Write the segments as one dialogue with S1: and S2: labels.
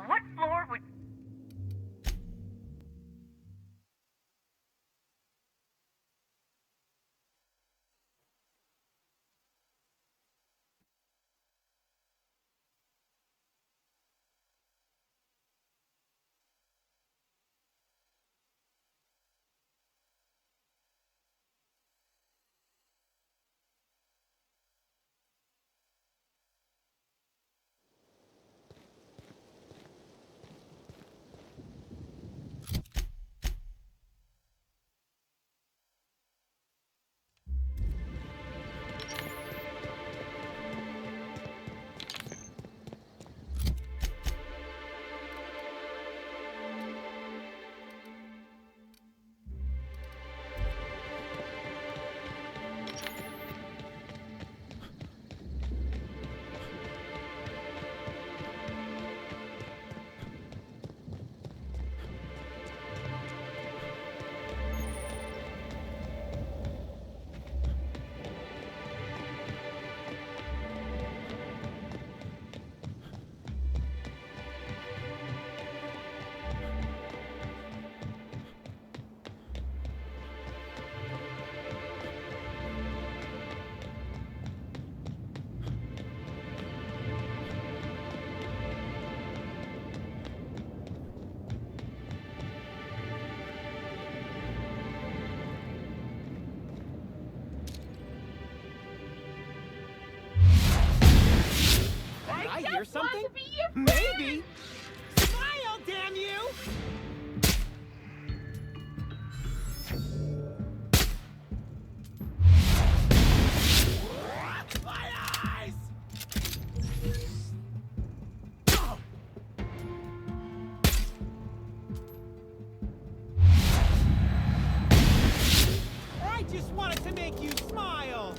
S1: What floor would...
S2: I hear something? Maybe. Smile, damn you! My eyes! I just wanted to make you smile.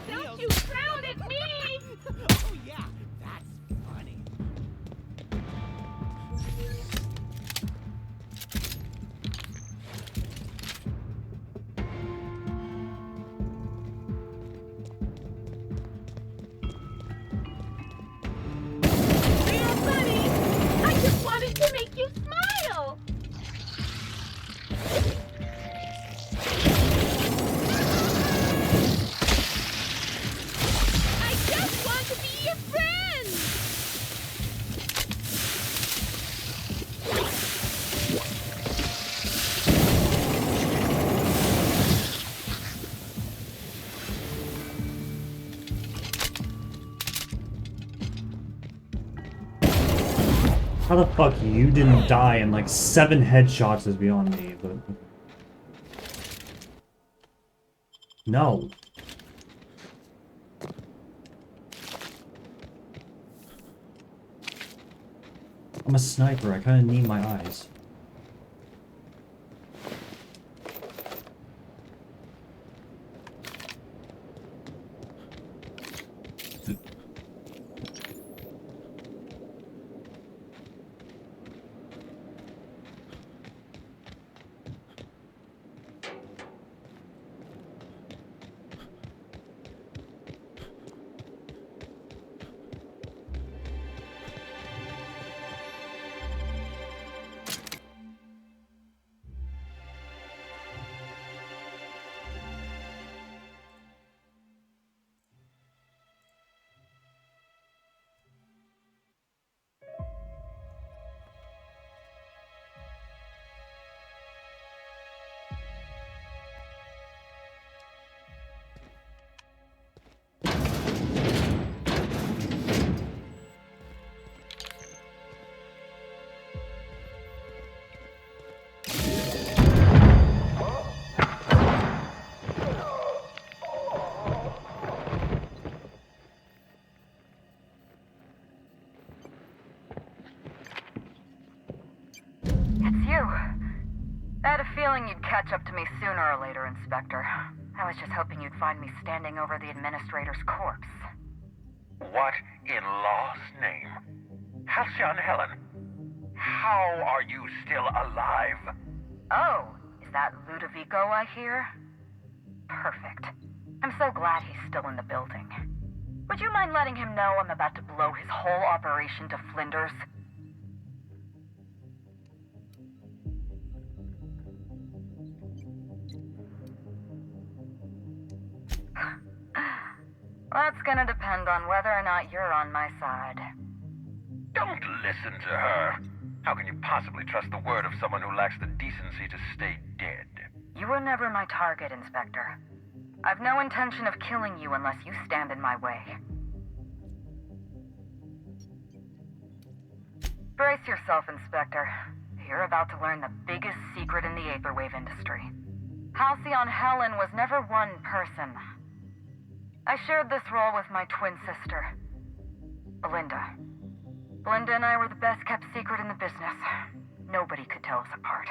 S1: Don't you frown at me!
S2: Oh yeah, that's funny.
S1: Real funny! I just wanted to make you smile! I just want to be your friend!
S3: How the fuck you didn't die in like 7 headshots is beyond me, but... No. I'm a sniper, I kinda need my eyes.
S4: I had a feeling you'd catch up to me sooner or later, Inspector. I was just hoping you'd find me standing over the administrator's corpse.
S5: What in law's name? Halcyon Helen, how are you still alive?
S4: Oh, is that Ludovico I hear? Perfect. I'm so glad he's still in the building. Would you mind letting him know I'm about to blow his whole operation to flinders? That's gonna depend on whether or not you're on my side.
S5: Don't listen to her. How can you possibly trust the word of someone who lacks the decency to stay dead?
S4: You were never my target, Inspector. I've no intention of killing you unless you stand in my way. Brace yourself, Inspector. You're about to learn the biggest secret in the vaporwave industry. Halcyon Helen was never one person. I shared this role with my twin sister, Belinda. Belinda and I were the best kept secret in the business. Nobody could tell us apart.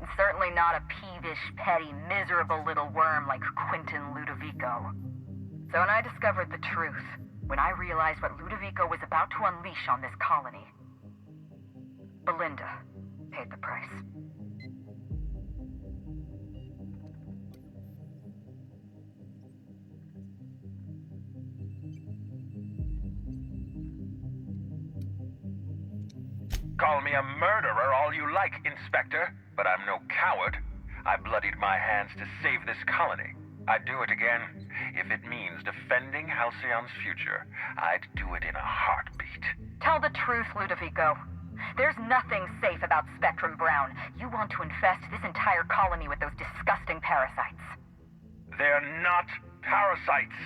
S4: And certainly not a peevish, petty, miserable little worm like Quentin Ludovico. So when I discovered the truth, when I realized what Ludovico was about to unleash on this colony, Belinda paid the price.
S5: Call me a murderer all you like, Inspector, but I'm no coward. I bloodied my hands to save this colony. I'd do it again. If it means defending Halcyon's future, I'd do it in a heartbeat.
S4: Tell the truth, Ludovico. There's nothing safe about Spectrum Brown. You want to infest this entire colony with those disgusting parasites.
S5: They're not parasites.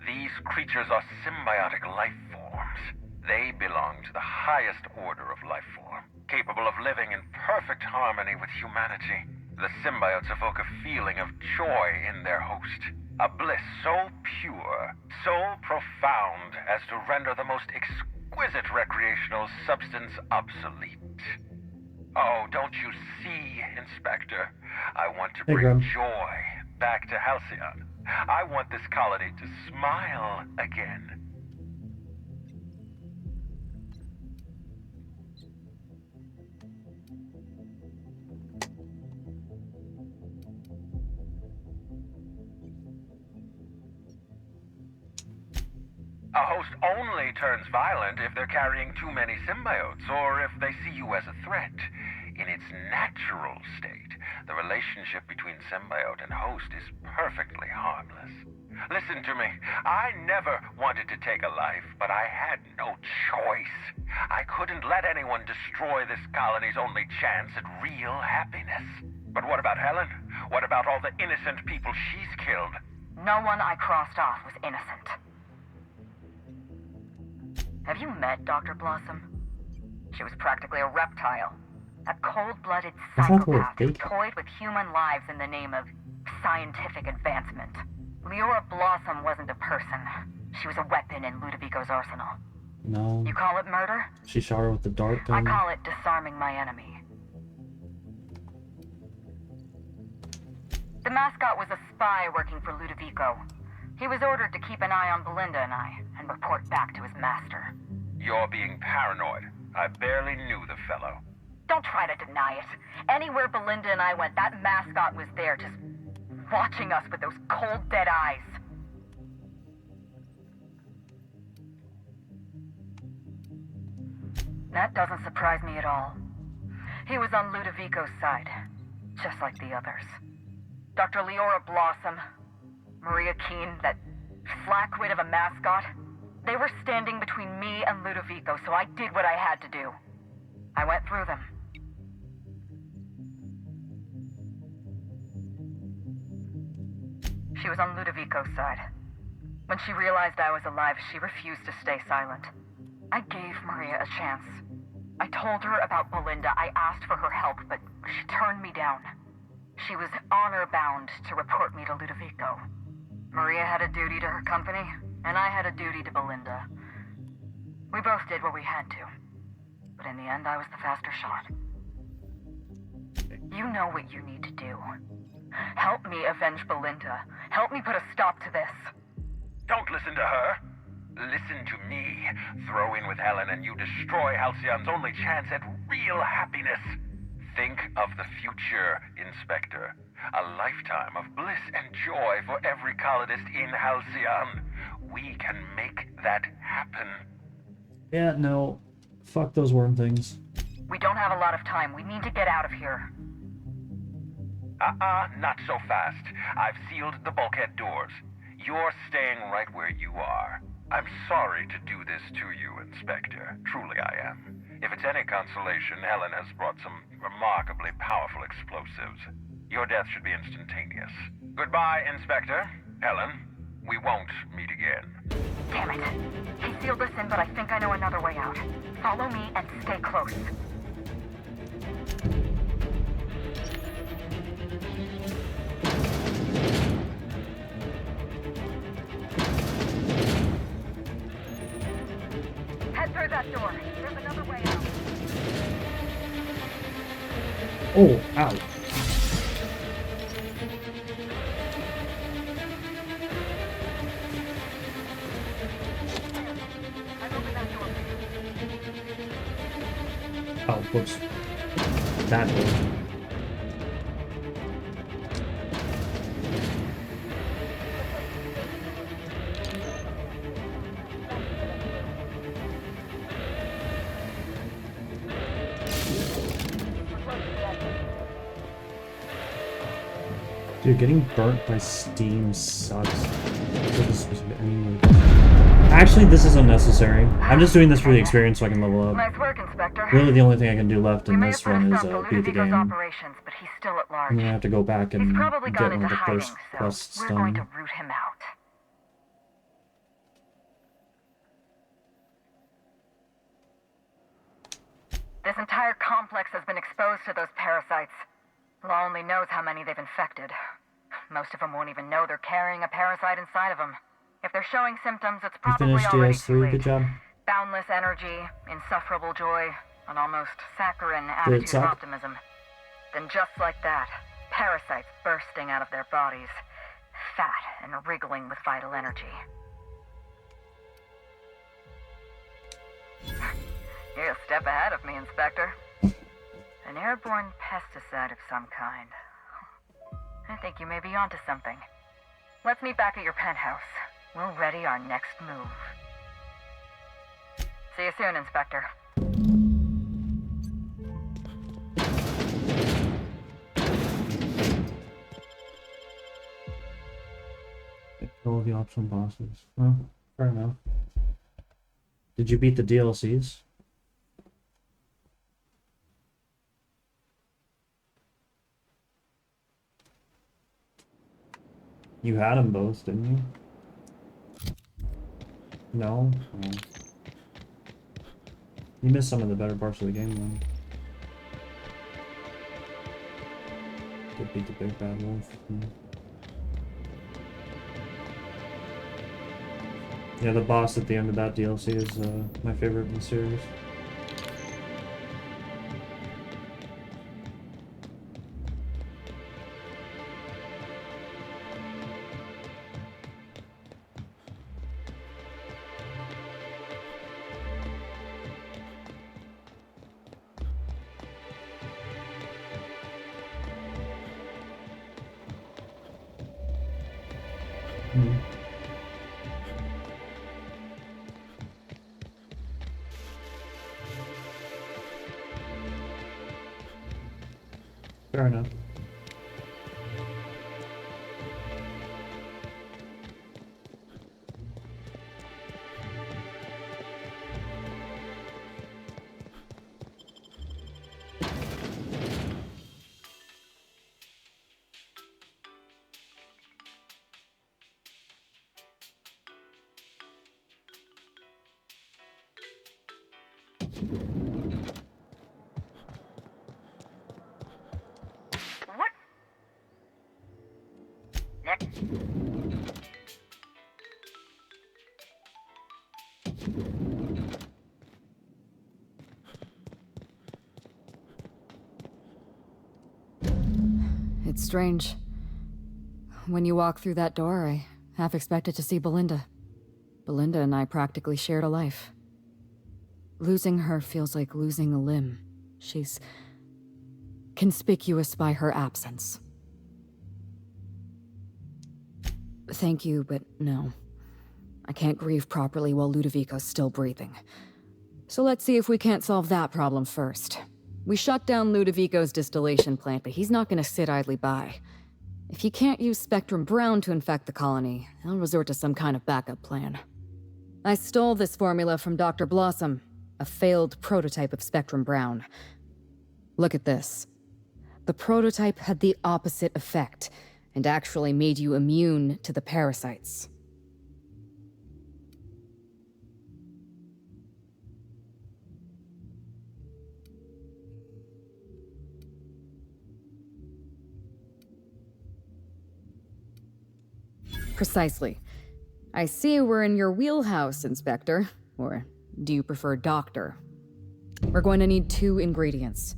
S5: These creatures are symbiotic life forms. They belong to the highest order of life form, capable of living in perfect harmony with humanity. The symbiotes evoke a feeling of joy in their host, a bliss so pure, so profound as to render the most exquisite recreational substance obsolete. Oh, don't you see, Inspector? I want to
S3: Hey,
S5: bring
S3: Grim.
S5: joy back to Halcyon. I want this colony to smile again. A host only turns violent if they're carrying too many symbiotes, or if they see you as a threat. In its natural state, the relationship between symbiote and host is perfectly harmless. Listen to me. I never wanted to take a life, but I had no choice. I couldn't let anyone destroy this colony's only chance at real happiness. But what about Helen? What about all the innocent people she's killed?
S4: No one I crossed off was innocent. Have you met Dr. Blossom? She was practically a reptile. A cold-blooded
S3: I thought they were
S4: psychopath who
S3: fake.
S4: toyed with human lives in the name of scientific advancement. Leora Blossom wasn't a person. She was a weapon in Ludovico's arsenal.
S3: No.
S4: You call it murder?
S3: She shot her with the dart
S4: I
S3: gun.
S4: call it disarming my enemy. The mascot was a spy working for Ludovico. He was ordered to keep an eye on Belinda and I, and report back to his master.
S5: You're being paranoid. I barely knew the fellow.
S4: Don't try to deny it. Anywhere Belinda and I went, that mascot was there, just watching us with those cold, dead eyes. That doesn't surprise me at all. He was on Ludovico's side, just like the others. Dr. Leora Blossom, Maria Keene, that flackwit of a mascot, they were standing between me and Ludovico, so I did what I had to do. I went through them. She was on Ludovico's side. When she realized I was alive, she refused to stay silent. I gave Maria a chance. I told her about Belinda. I asked for her help, but she turned me down. She was honor-bound to report me to Ludovico. Maria had a duty to her company, and I had a duty to Belinda. We both did what we had to. But in the end, I was the faster shot. You You know what you need to do. Help me avenge Belinda. Help me put a stop to this.
S5: Don't listen to her. Listen to me. Throw in with Helen and you destroy Halcyon's only chance at real happiness. Think of the future, Inspector. A lifetime of bliss and joy for every colonist in Halcyon. We can make that happen.
S3: Yeah, no. Fuck those worm things.
S4: We don't have a lot of time. We need to get out of here.
S5: Not so fast. I've sealed the bulkhead doors. You're staying right where you are. I'm sorry to do this to you, Inspector. Truly I am. If it's any consolation, Helen has brought some remarkably powerful explosives. Your death should be instantaneous. Goodbye, Inspector. Helen, we won't meet again.
S4: Damn it. He sealed us in, but I think I know another way out. Follow me and stay close. Head through that door. There's another way out.
S3: Oh, ow.
S4: I've opened that door.
S3: Oh, whoops. That door. Dude, getting burnt by steam sucks. Actually, this is unnecessary. I'm just doing this for the experience so I can level up.
S4: Nice work, Inspector.
S3: Really, the only thing I can do left
S4: We
S3: in
S4: may
S3: this
S4: have put a
S3: run is
S4: stop to
S3: beat the
S4: Ludovico's
S3: game.
S4: operations, but he's still at large.
S3: I'm gonna have to go back and
S4: He's probably
S3: get
S4: gone
S3: one
S4: into
S3: of the
S4: hiding,
S3: first
S4: so
S3: quests
S4: we're going to
S3: done.
S4: root him out. This entire complex has been exposed to those parasites. Law only knows how many they've infected. Most of them won't even know they're carrying a parasite inside of them. If they're showing symptoms, it's
S3: You
S4: probably
S3: finished
S4: already too
S3: DS3,
S4: late.
S3: good job.
S4: Boundless energy, insufferable joy, an almost saccharine
S3: Did it
S4: attitude of
S3: suck?
S4: optimism. Then just like that, parasites bursting out of their bodies, fat and wriggling with vital energy. You're a step ahead of me, Inspector. An airborne pesticide of some kind. I think you may be onto something. Let's meet back at your penthouse. We'll ready our next move. See you soon, Inspector.
S3: All of the optional bosses. Well, fair enough. Did you beat the DLCs? You had them both, didn't you? No? Oh. You missed some of the better parts of the game, then. Did beat the big bad wolf. Yeah, the boss at the end of that DLC is my favorite in the series. Fair enough.
S4: What? Next.
S6: It's strange. When you walk through that door, I half expected to see Belinda. Belinda and I practically shared a life. Losing her feels like losing a limb. She's conspicuous by her absence. Thank you, but no. I can't grieve properly while Ludovico's still breathing. So let's see if we can't solve that problem first. We shut down Ludovico's distillation plant, but he's not gonna sit idly by. If he can't use Spectrum Brown to infect the colony, he'll resort to some kind of backup plan. I stole this formula from Dr. Blossom, a failed prototype of Spectrum Brown. Look at this. The prototype had the opposite effect, and actually made you immune to the parasites. Precisely. I see we're in your wheelhouse, Inspector. Or do you prefer Doctor? We're going to need 2 ingredients.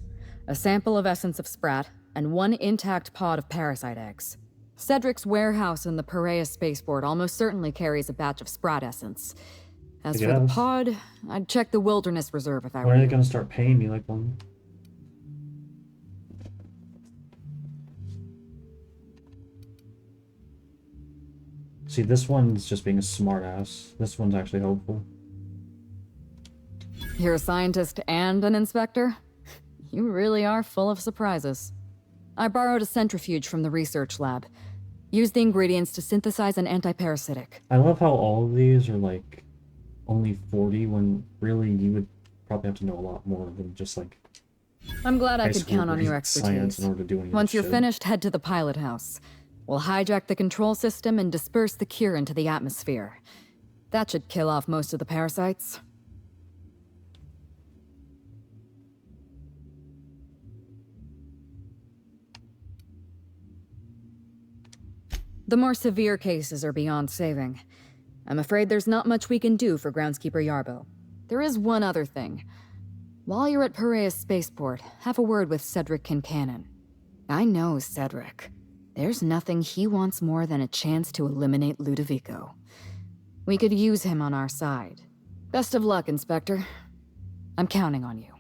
S6: A sample of essence of Sprat, and 1 intact pod of parasite eggs. Cedric's warehouse in the Perea spaceport almost certainly carries a batch of Sprat essence. As for the pod, I'd check the Wilderness Reserve if I were
S3: When are they
S6: you.
S3: gonna start paying me like one? See, this one's just being a smartass. This one's actually hopeful.
S6: You're a scientist and an inspector? You really are full of surprises. I borrowed a centrifuge from the research lab. Used the ingredients to synthesize an antiparasitic.
S3: I love how all of these are like only 40 when really you would probably have to know a lot more than just like
S6: I'm glad I
S3: high
S6: could
S3: school
S6: count on your
S3: science
S6: expertise.
S3: in order to do any of
S6: Once
S3: this
S6: you're
S3: shit.
S6: finished, head to the pilot house. We'll hijack the control system and disperse the cure into the atmosphere. That should kill off most of the parasites. The more severe cases are beyond saving. I'm afraid there's not much we can do for Groundskeeper Yarbo. There is one other thing. While you're at Perea Spaceport, have a word with Cedric Kincannon. I know Cedric. There's nothing he wants more than a chance to eliminate Ludovico. We could use him on our side. Best of luck, Inspector. I'm counting on you.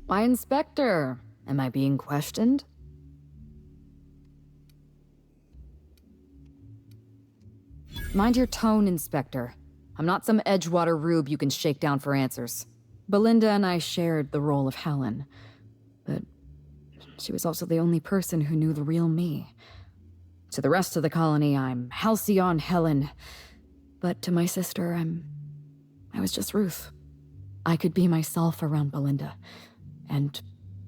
S6: Why, Inspector? Am I being questioned? Mind your tone, Inspector. I'm not some Edgewater rube you can shake down for answers. Belinda and I shared the role of Helen, but she was also the only person who knew the real me. To the rest of the colony, I'm Halcyon Helen, but to my sister, I was just Ruth. I could be myself around Belinda, and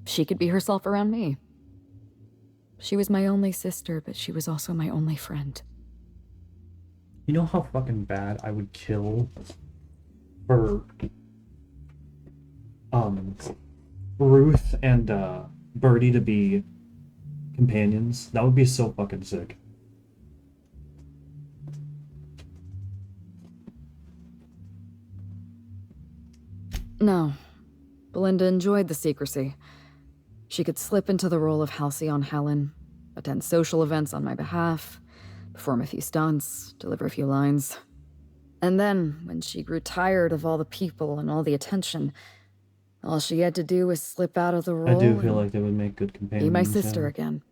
S6: she could be herself around me. She was my only sister, but she was also my only friend.
S3: You know how fucking bad I would kill for Ruth and Birdie to be companions? That would be so fucking sick.
S6: No. Belinda enjoyed the secrecy. She could slip into the role of Halcyon Helen, attend social events on my behalf, perform a few stunts, deliver a few lines. And then, when she grew tired of all the people and all the attention, all she had to do was slip out of the role
S3: I do feel like they would make good companions.
S6: be my sister
S3: yeah.
S6: again.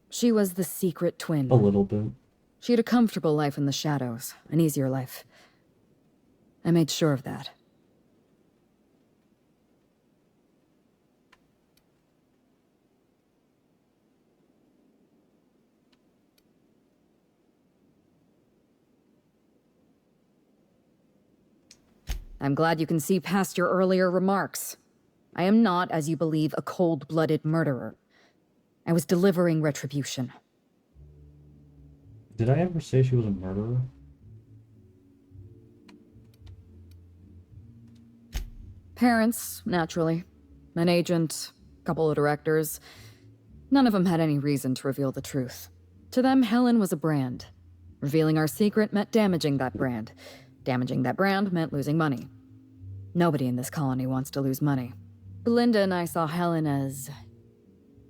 S6: She was the secret twin.
S3: A little bit.
S6: She had a comfortable life in the shadows, an easier life. I made sure of that. I'm glad you can see past your earlier remarks. I am not, as you believe, a cold-blooded murderer. I was delivering retribution.
S3: Did I ever say she was a murderer?
S6: Parents, naturally. An agent, a couple of directors. None of them had any reason to reveal the truth. To them, Helen was a brand. Revealing our secret meant damaging that brand. Damaging that brand meant losing money. Nobody in this colony wants to lose money. Belinda and I saw Helen as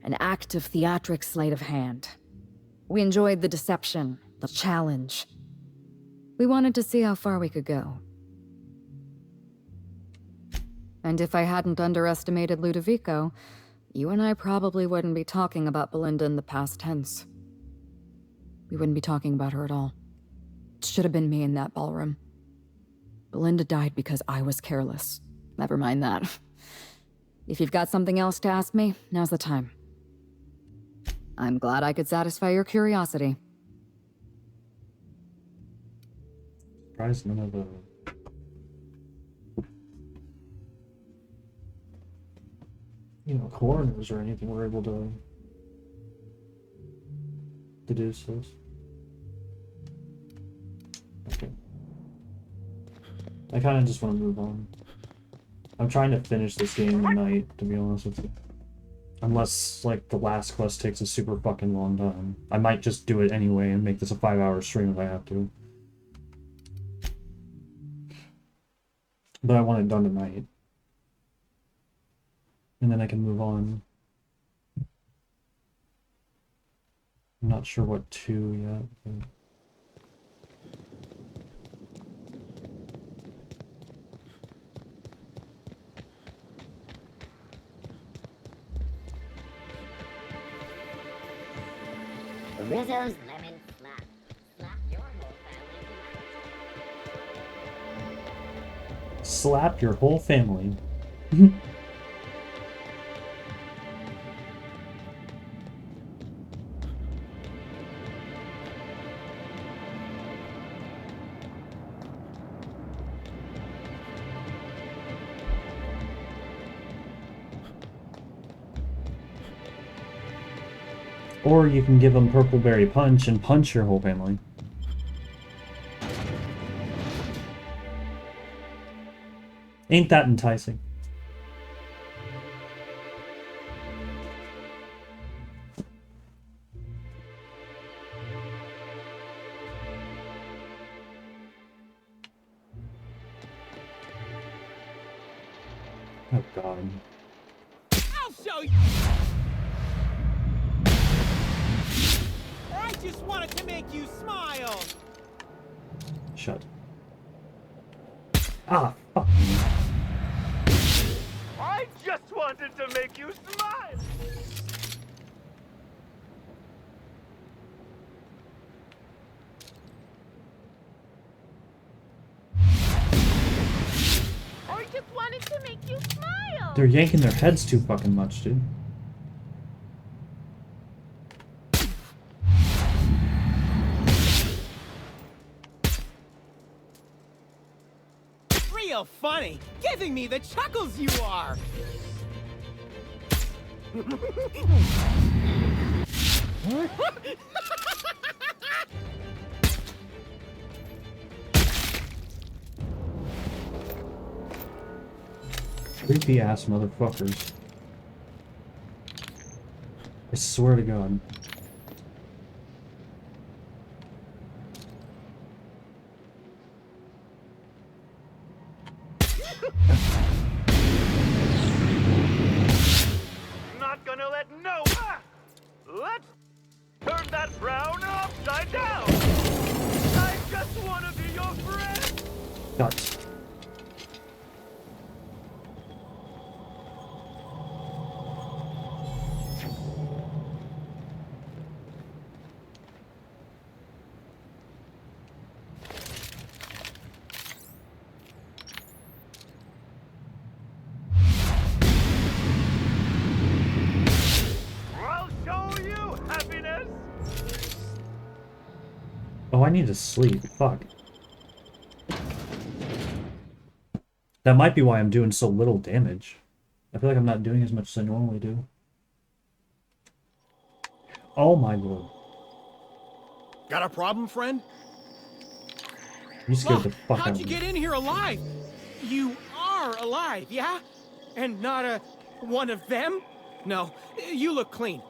S6: an act of theatric sleight of hand. We enjoyed the deception, the challenge. We wanted to see how far we could go. And if I hadn't underestimated Ludovico, you and I probably wouldn't be talking about Belinda in the past tense. We wouldn't be talking about her at all. It should have been me in that ballroom. Belinda died because I was careless. Never mind that. If you've got something else to ask me, now's the time. I'm glad I could satisfy your curiosity.
S3: Surprised none of the coroners or anything were able to deduce this. Okay. I kind of just want to move on. I'm trying to finish this game tonight, to be honest with you. Unless, like, the last quest takes a super fucking long time. I might just do it anyway and make this a 5-hour stream if I have to. But I want it done tonight. And then I can move on. I'm not sure what to yet. But...
S7: Rizzo's Lemon Slap. Slap your whole family tonight.
S3: Slap your whole family. Or you can give them Purpleberry Punch and punch your whole family. Ain't that enticing? Oh god.
S2: I'll show you! I just wanted to make you smile!
S3: Shut. Ah, fuck.
S5: I just wanted to make you smile!
S1: I just wanted to make you smile.
S3: They're yanking their heads too fucking much, dude.
S2: Real funny! Giving me the chuckles you are!
S3: Creepy ass motherfuckers. I swear to God.
S5: Not gonna let no. Let's turn that frown upside down. I just wanna be your friend.
S3: Guts.
S5: I'll show you happiness.
S3: Oh, I need to sleep. Fuck. That might be why I'm doing so little damage. I feel like I'm not doing as much as I normally do. Oh my lord.
S2: Got a problem, friend?
S3: You scared the
S2: Look,
S3: fuck out
S2: how'd
S3: of
S2: you
S3: me.
S2: get in here alive? You are alive, yeah? And not one of them? No, you look clean.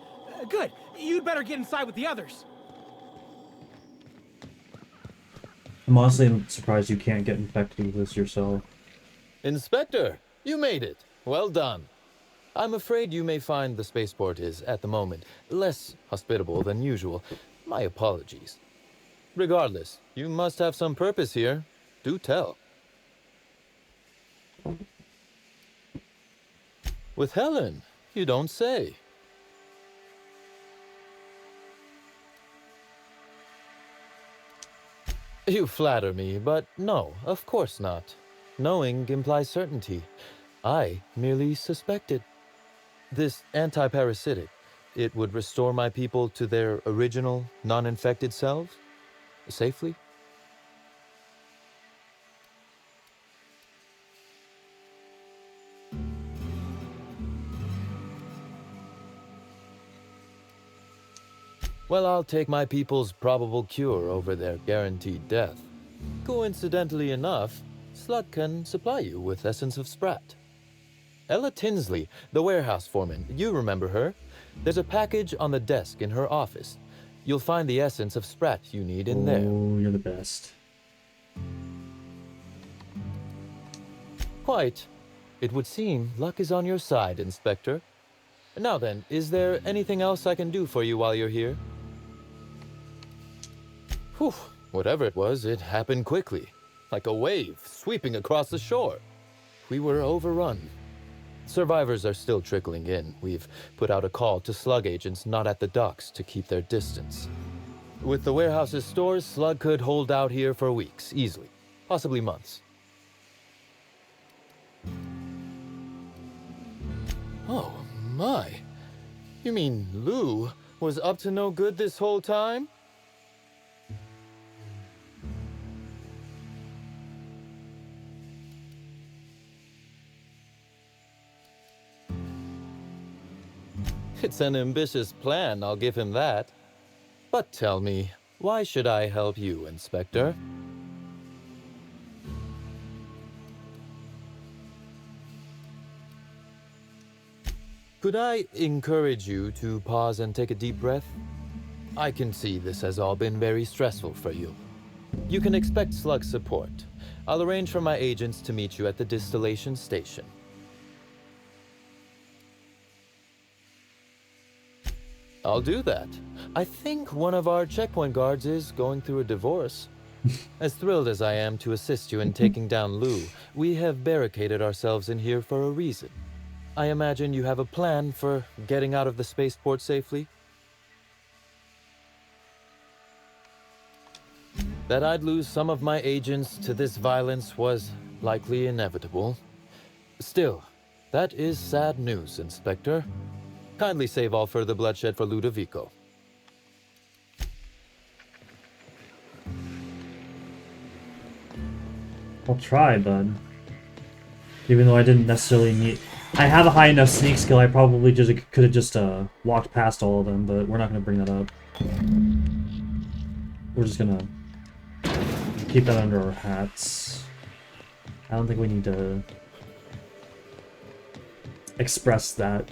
S2: Good. You'd better get inside with the others.
S3: I'm honestly surprised you can't get infected with this yourself.
S8: Inspector, you made it. Well done. I'm afraid you may find the spaceport is, at the moment, less hospitable than usual. My apologies. Regardless, you must have some purpose here. Do tell. With Helen, you don't say. You flatter me, but no, of course not. Knowing implies certainty. I merely suspected. This anti-parasitic, it would restore my people to their original, non-infected selves? Safely? Well, I'll take my people's probable cure over their guaranteed death. Coincidentally enough, Slug can supply you with Essence of Sprat. Ella Tinsley, the warehouse foreman, you remember her? There's a package on the desk in her office. You'll find the Essence of Sprat you need in there.
S3: Oh, you're the best.
S8: Quite. It would seem luck is on your side, Inspector. Now then, is there anything else I can do for you while you're here? Whew, whatever it was, it happened quickly. Like a wave sweeping across the shore. We were overrun. Survivors are still trickling in. We've put out a call to Slug agents not at the docks to keep their distance. With the warehouse's stores, Slug could hold out here for weeks, easily. Possibly months. Oh, my. You mean Lou was up to no good this whole time? It's an ambitious plan, I'll give him that. But tell me, why should I help you, Inspector? Could I encourage you to pause and take a deep breath? I can see this has all been very stressful for you. You can expect Slug support. I'll arrange for my agents to meet you at the distillation station. I'll do that. I think one of our checkpoint guards is going through a divorce. As thrilled as I am to assist you in taking down Lou, we have barricaded ourselves in here for a reason. I imagine you have a plan for getting out of the spaceport safely? That I'd lose some of my agents to this violence was likely inevitable. Still, that is sad news, Inspector. Kindly save all further bloodshed for Ludovico.
S3: I'll try, bud. Even though I didn't necessarily need... I have a high enough sneak skill, I probably just could have just walked past all of them, but we're not going to bring that up. We're just going to keep that under our hats. I don't think we need to express that.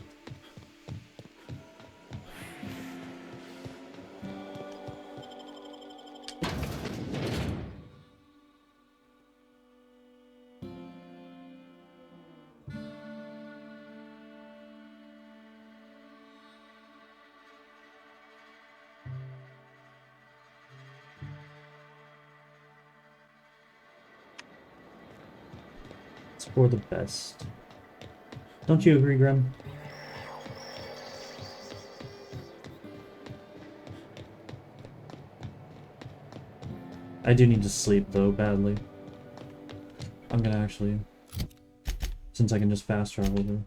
S3: For the best. Don't you agree, Grim? I do need to sleep, though, badly. I'm gonna actually... Since I can just fast travel there.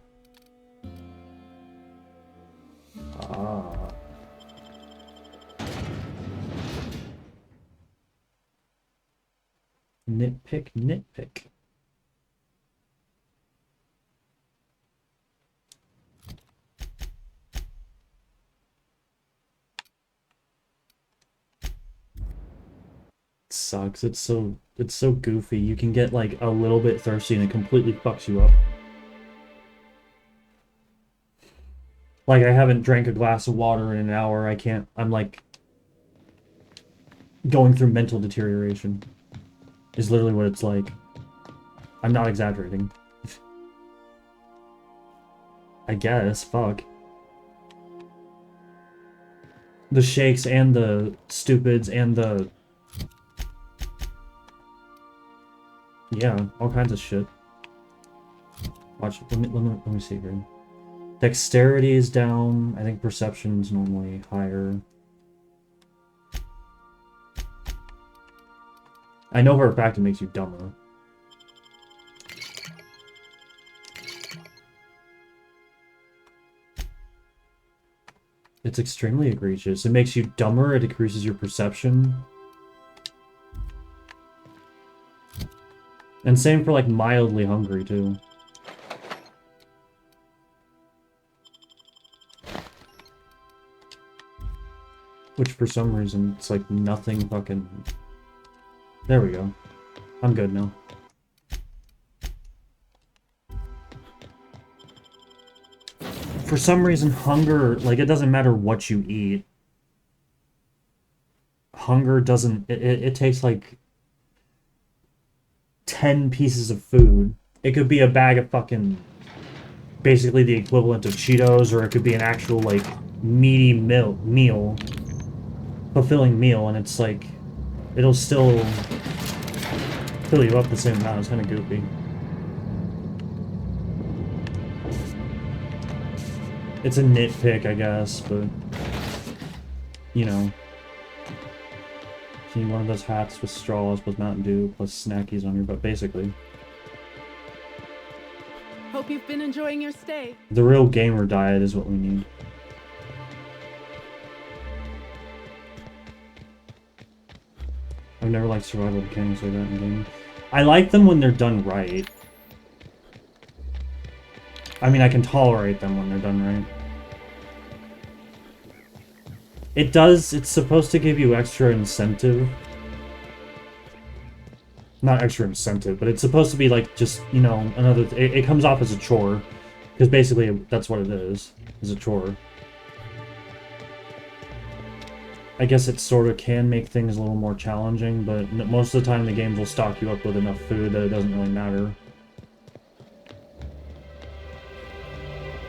S3: Ah. Nitpick, nitpick. Sucks. It's so goofy. You can get like a little bit thirsty and it completely fucks you up. Like I haven't drank a glass of water in an hour. I'm like going through mental deterioration. Is literally what it's like. I'm not exaggerating. I guess, fuck. The shakes and the stupids and the... Yeah, all kinds of shit. Watch, let me see here. Dexterity is down. I think perception's normally higher. I know for a fact it makes you dumber. It's extremely egregious. It makes you dumber, it decreases your perception. And same for like mildly hungry too. Which for some reason it's like nothing fucking... There we go. I'm good now. For some reason, hunger, like, it doesn't matter what you eat. Hunger doesn't, it takes, like, 10 pieces of food. It could be a bag of fucking, basically the equivalent of Cheetos, or it could be an actual, like, meaty meal. Fulfilling meal, and it's, like, it'll still fill you up the same amount. It's kind of goofy. It's a nitpick, I guess, but, you know. See, one of those hats with straws plus Mountain Dew plus snackies on your butt, basically.
S1: Hope you've been enjoying your stay.
S3: The real gamer diet is what we need. I've never liked survival mechanics like that in gaming. I like them when they're done right. I mean, I can tolerate them when they're done right. It's supposed to give you extra incentive. Not extra incentive, but it's supposed to be like just, you know, another... It comes off as a chore. Because basically, that's what it is a chore. I guess it sort of can make things a little more challenging, but most of the time the games will stock you up with enough food that it doesn't really matter.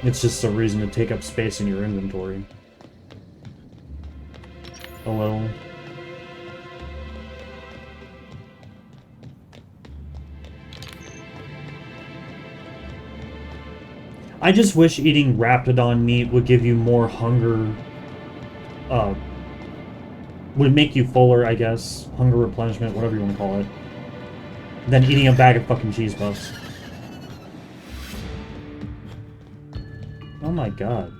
S3: It's just a reason to take up space in your inventory. A little. I just wish eating Raptidon meat would give you more hunger. Would make you fuller, I guess. Hunger replenishment, whatever you want to call it. Than eating a bag of fucking cheese puffs. Oh my god.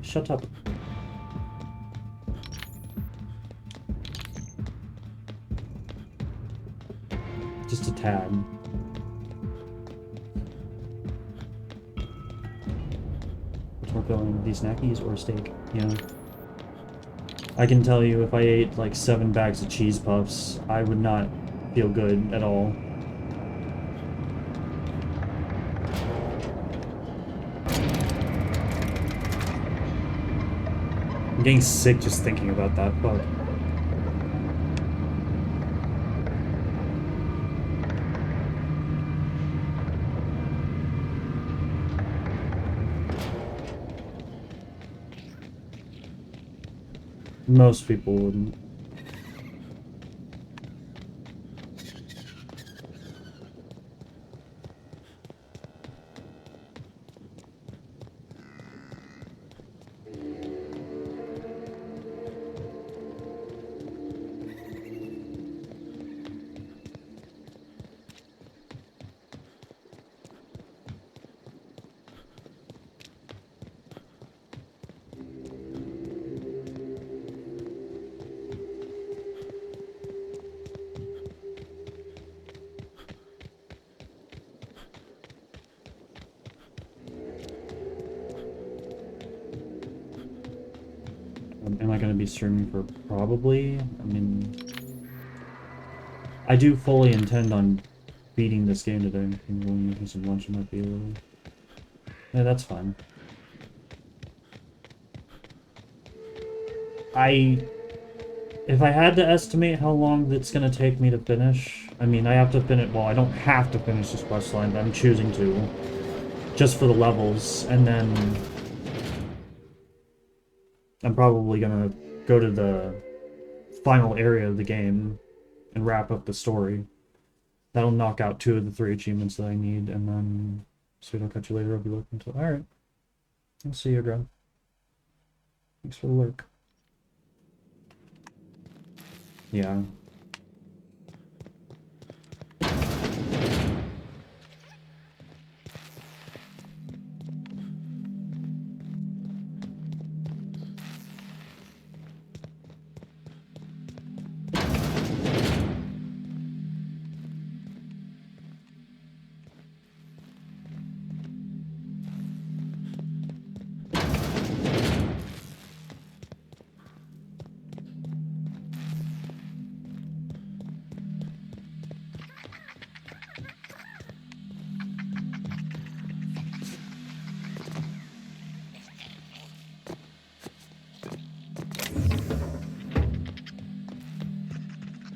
S3: Shut up. Just a tad. Which one going? These snackies or steak? You know? I can tell you if I ate like 7 bags of cheese puffs, I would not feel good at all. I'm getting sick just thinking about that, fuck. Most people wouldn't. Am I going to be streaming for probably? I mean, I do fully intend on beating this game today. I'm going to making some lunch. It might be a little... Yeah, that's fine. If I had to estimate how long it's gonna take me to finish, I mean, I have to finish. Well, I don't have to finish this quest line, but I'm choosing to, just for the levels, and then I'm probably gonna go to the final area of the game and wrap up the story. That'll knock out 2 of the 3 achievements that I need, and then Sweet, I'll catch you later. I'll be looking to. Alright. I'll see you, Grub. Thanks for the lurk. Yeah.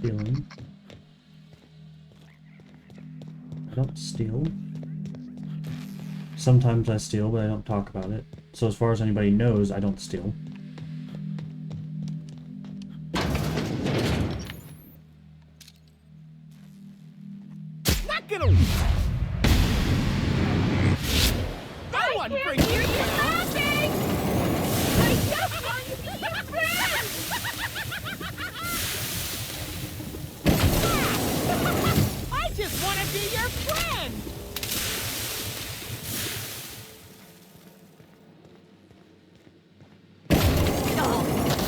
S3: Stealing. I don't steal. Sometimes I steal, but I don't talk about it. So as far as anybody knows, I don't steal.
S2: Not gonna. No one brings you down.
S1: I just want to be your friend!
S2: I just want to be your friend.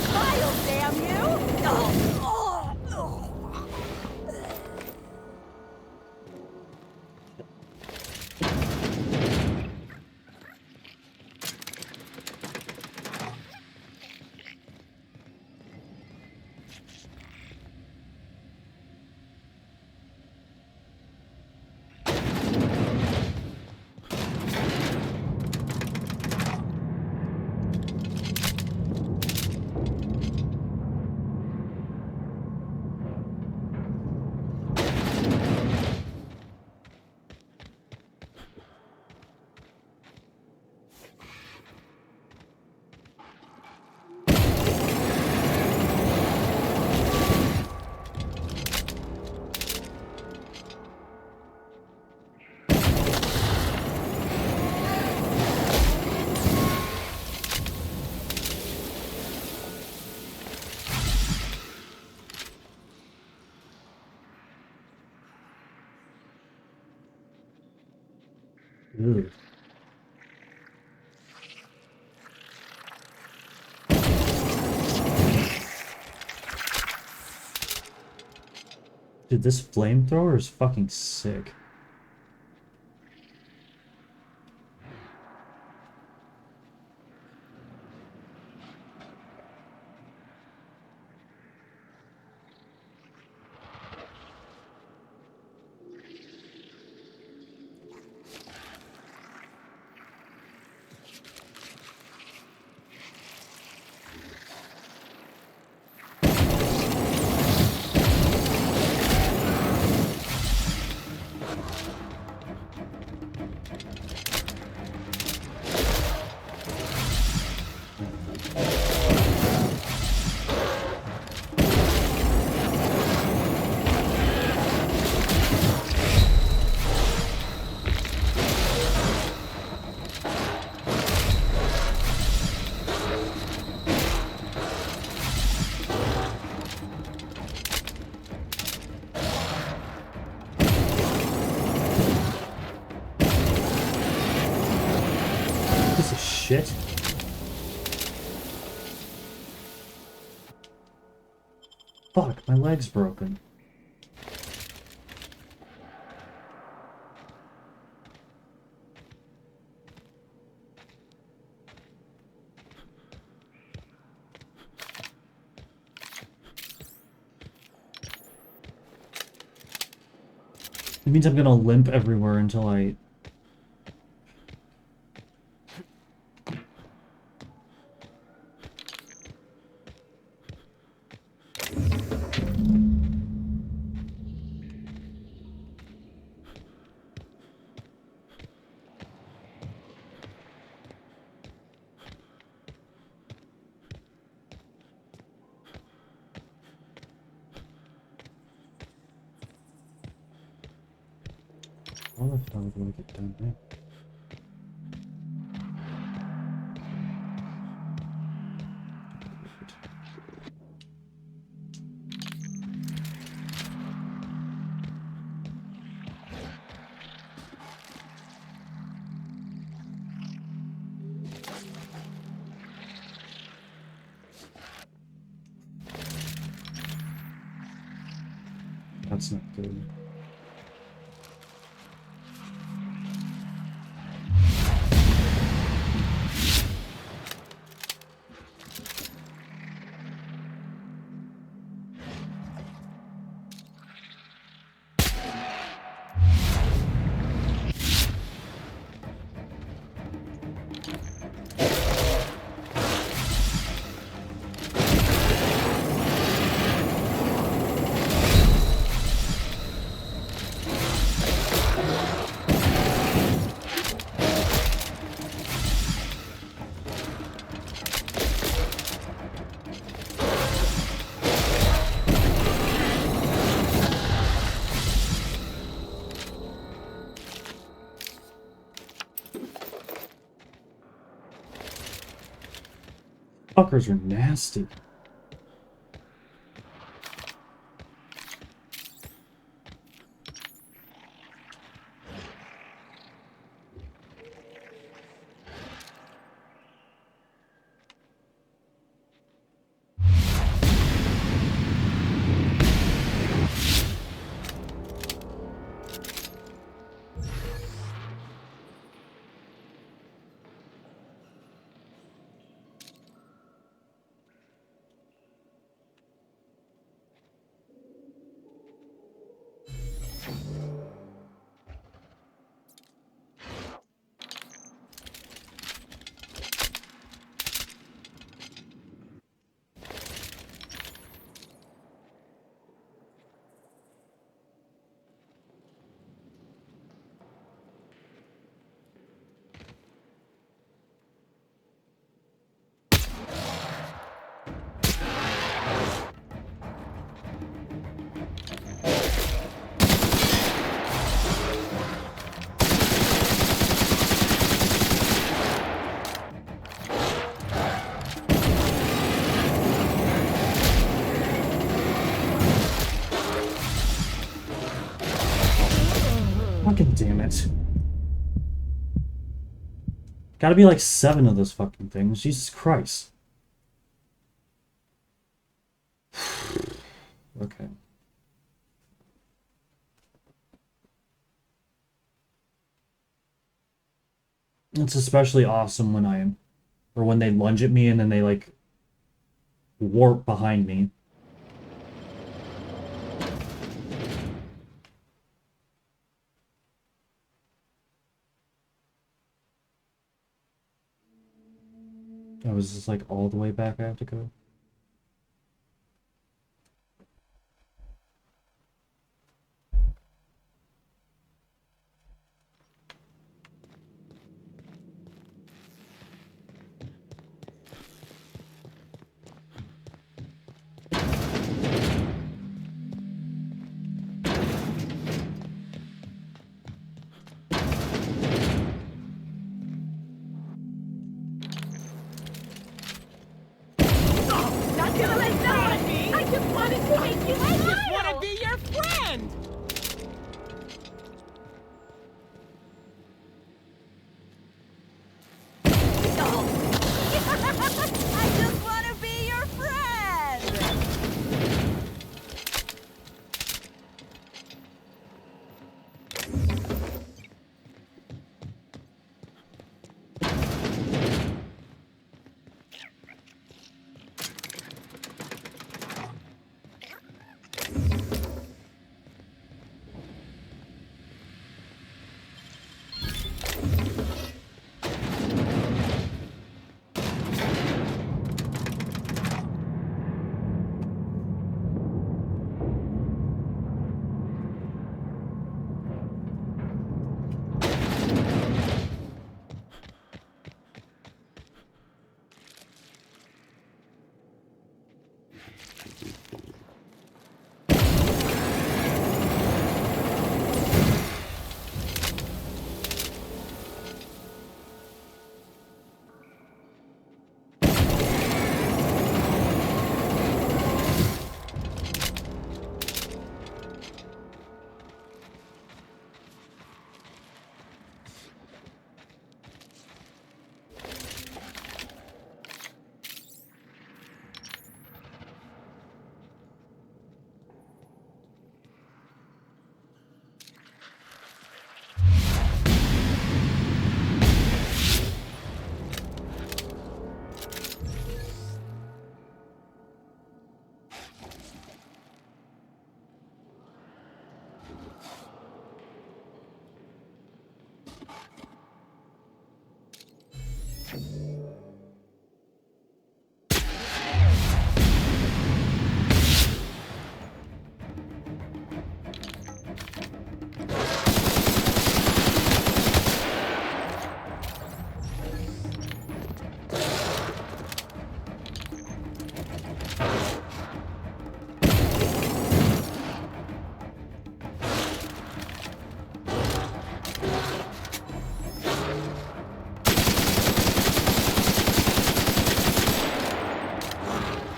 S1: Smile, damn you!
S3: Ugh. Dude, this flamethrower is fucking sick. Piece of shit. Fuck, my leg's broken. It means I'm gonna limp everywhere until I... How the hell do I get down there? That's not good. Fuckers are nasty. Fucking damn it. Gotta be like 7 of those fucking things. Jesus Christ. Okay. It's especially awesome when they lunge at me and then they like warp behind me. I was just like all the way back I have to go.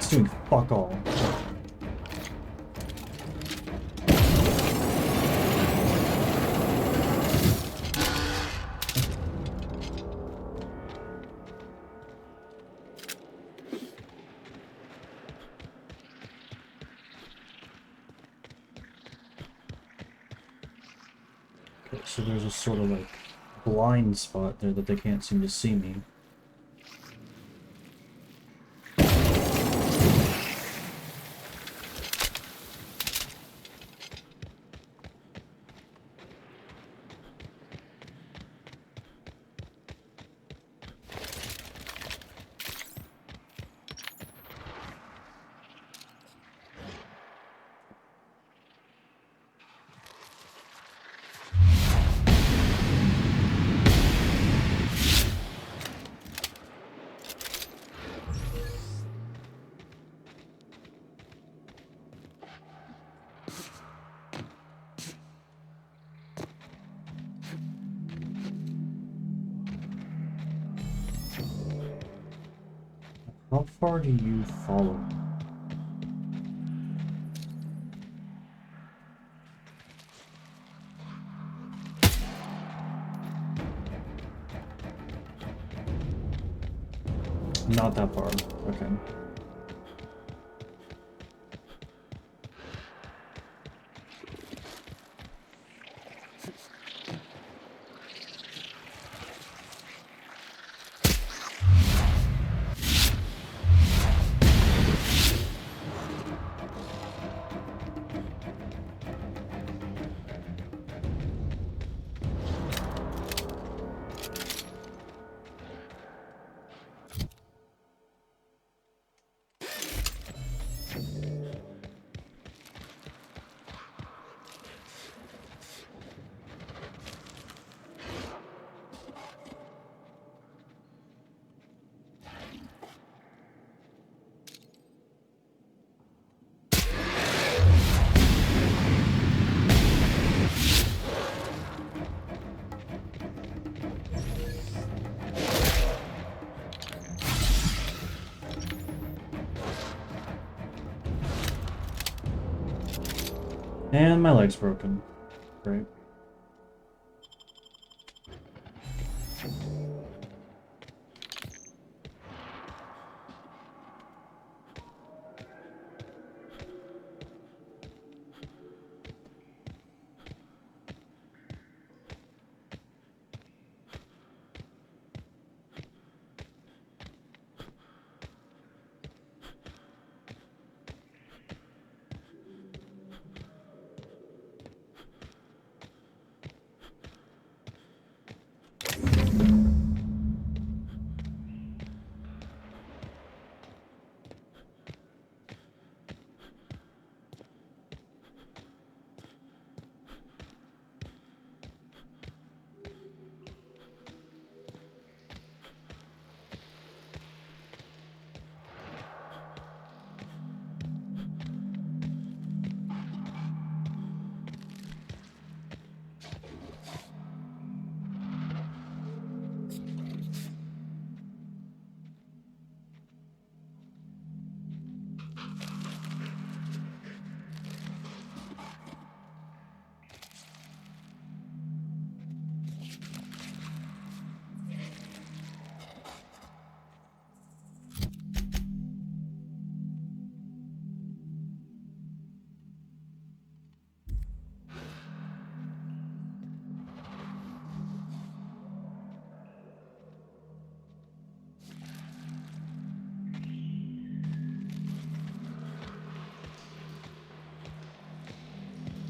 S3: It's doing fuck all. Okay, so there's a sort of like blind spot there that they can't seem to see me. How far do you follow? Not that far. Okay. And my leg's broken. Great.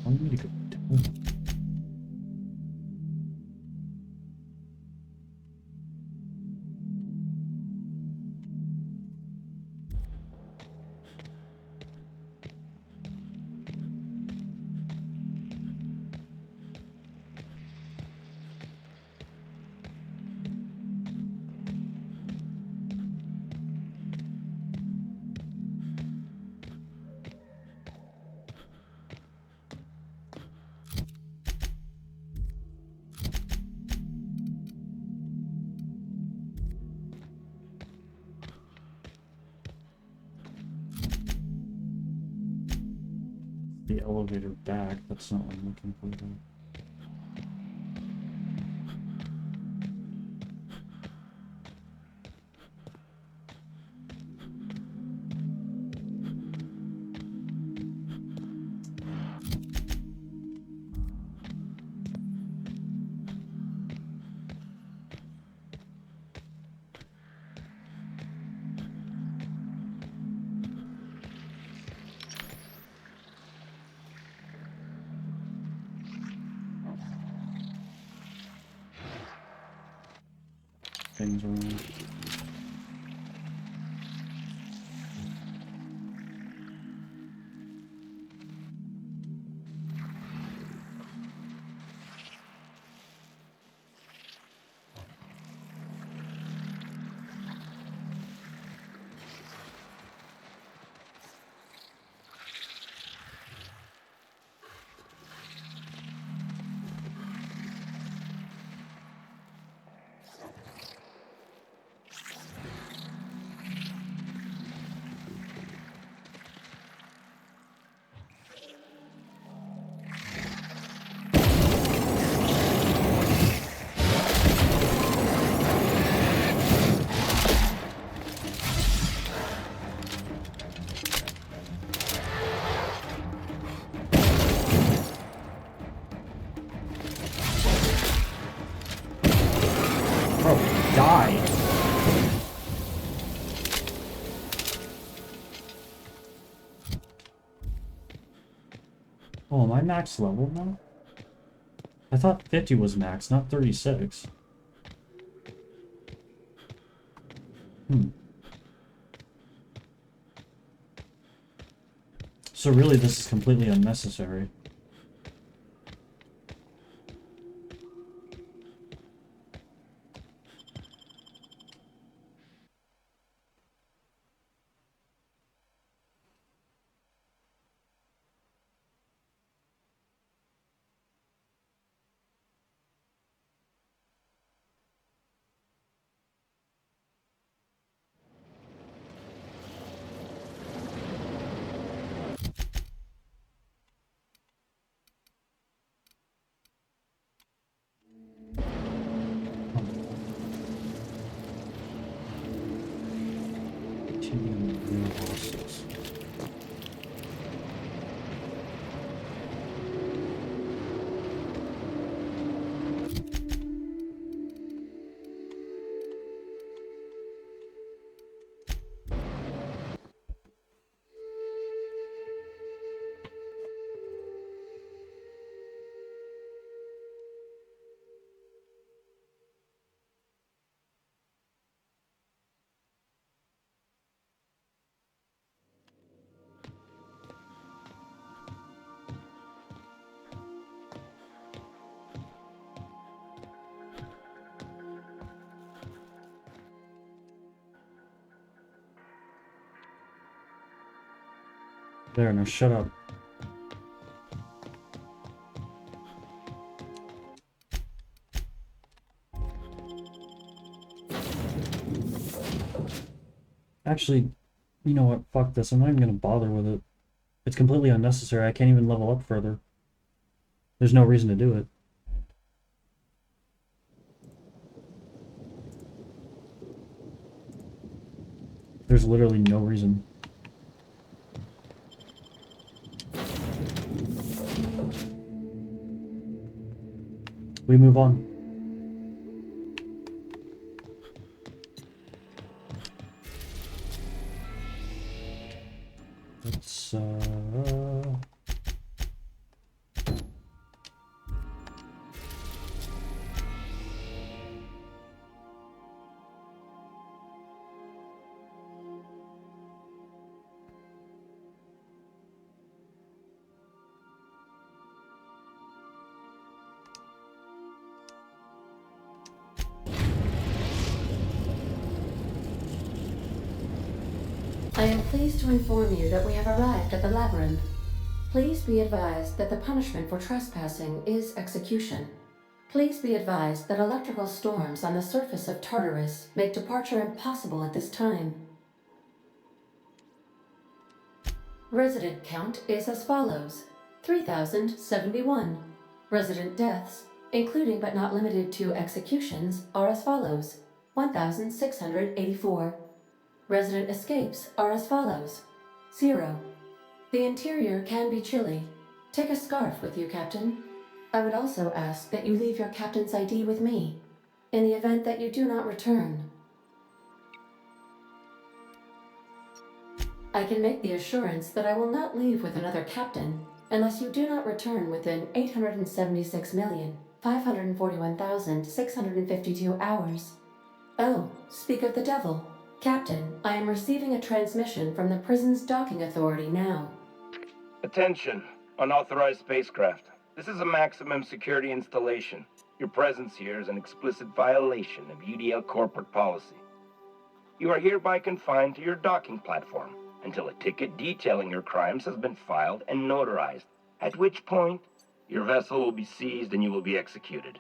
S3: I need to go down. elevator back. That's not what I'm looking for. Though. Things around. Die. Oh, am I max level now? I thought 50 was max, not 36. So really this is completely unnecessary. There, now shut up. Actually, you know what? Fuck this. I'm not even gonna bother with it. It's completely unnecessary. I can't even level up further. There's no reason to do it. There's literally no reason. We move on. Let's
S9: I am pleased to inform you that we have arrived at the labyrinth. Please be advised that the punishment for trespassing is execution. Please be advised that electrical storms on the surface of Tartarus make departure impossible at this time. Resident count is as follows: 3,071. Resident deaths, including but not limited to executions, are as follows: 1,684. Resident escapes are as follows: 0. The interior can be chilly. Take a scarf with you, Captain. I would also ask that you leave your captain's ID with me, in the event that you do not return. I can make the assurance that I will not leave with another captain unless you do not return within 876,541,652 hours. Oh, speak of the devil. Captain, I am receiving a transmission from the prison's docking authority now.
S10: Attention, unauthorized spacecraft. This is a maximum security installation. Your presence here is an explicit violation of UDL corporate policy. You are hereby confined to your docking platform until a ticket detailing your crimes has been filed and notarized, at which point your vessel will be seized and you will be executed.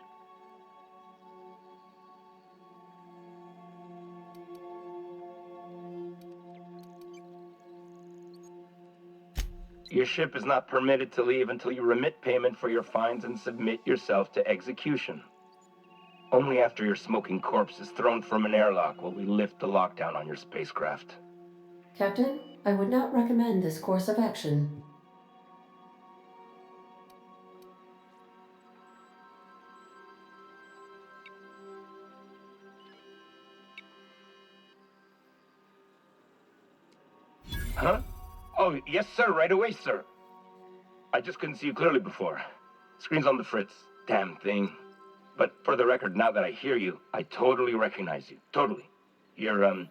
S10: Your ship is not permitted to leave until you remit payment for your fines and submit yourself to execution. Only after your smoking corpse is thrown from an airlock will we lift the lockdown on your spacecraft.
S9: Captain, I would not recommend this course of action.
S10: Huh? Oh, yes, sir. Right away, sir. I just couldn't see you clearly before. Screen's on the fritz. Damn thing. But for the record, now that I hear you, I totally recognize you. Totally. You're,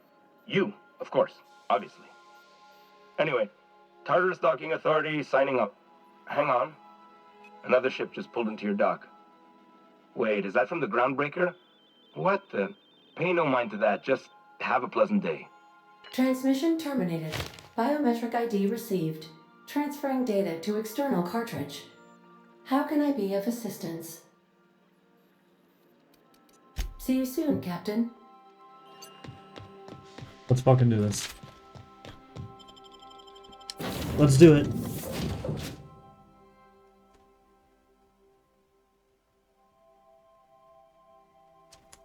S10: you, of course. Obviously. Anyway, Tartarus Docking Authority signing up. Hang on. Another ship just pulled into your dock. Wait, is that from the Groundbreaker? What the? Pay no mind to that. Just have a pleasant day.
S9: Transmission terminated. Biometric ID received. Transferring data to external cartridge. How can I be of assistance? See you soon, Captain.
S3: Let's fucking do this. Let's do it.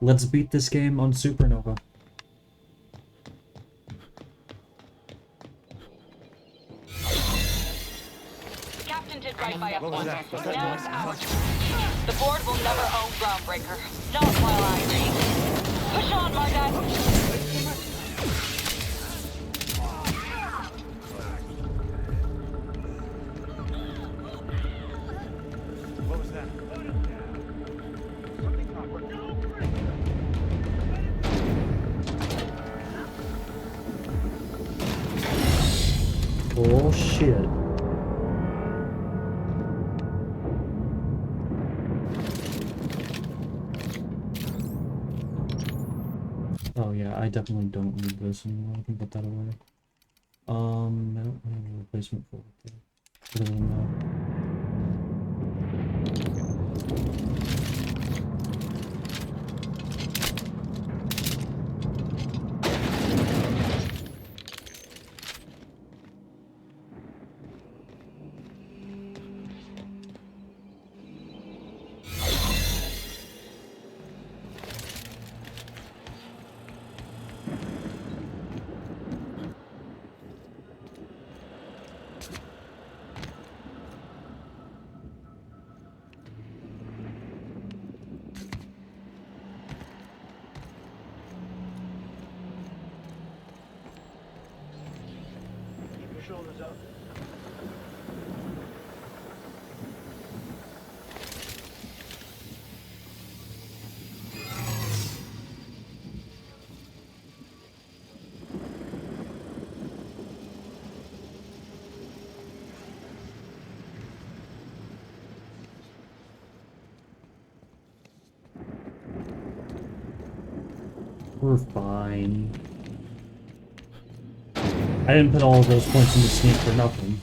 S3: Let's beat this game on Supernova.
S4: Captain did right by us once. Now it's our turn. The board will never own Groundbreaker. Not while I reign. Push on, Margat!
S2: What was that?
S3: Oh shit. Oh yeah, I definitely don't need this anymore. I can put that away. I don't have a replacement for it. Other than that.
S2: Shoulders up.
S3: We're fine. I didn't put all of those points into sneak for nothing.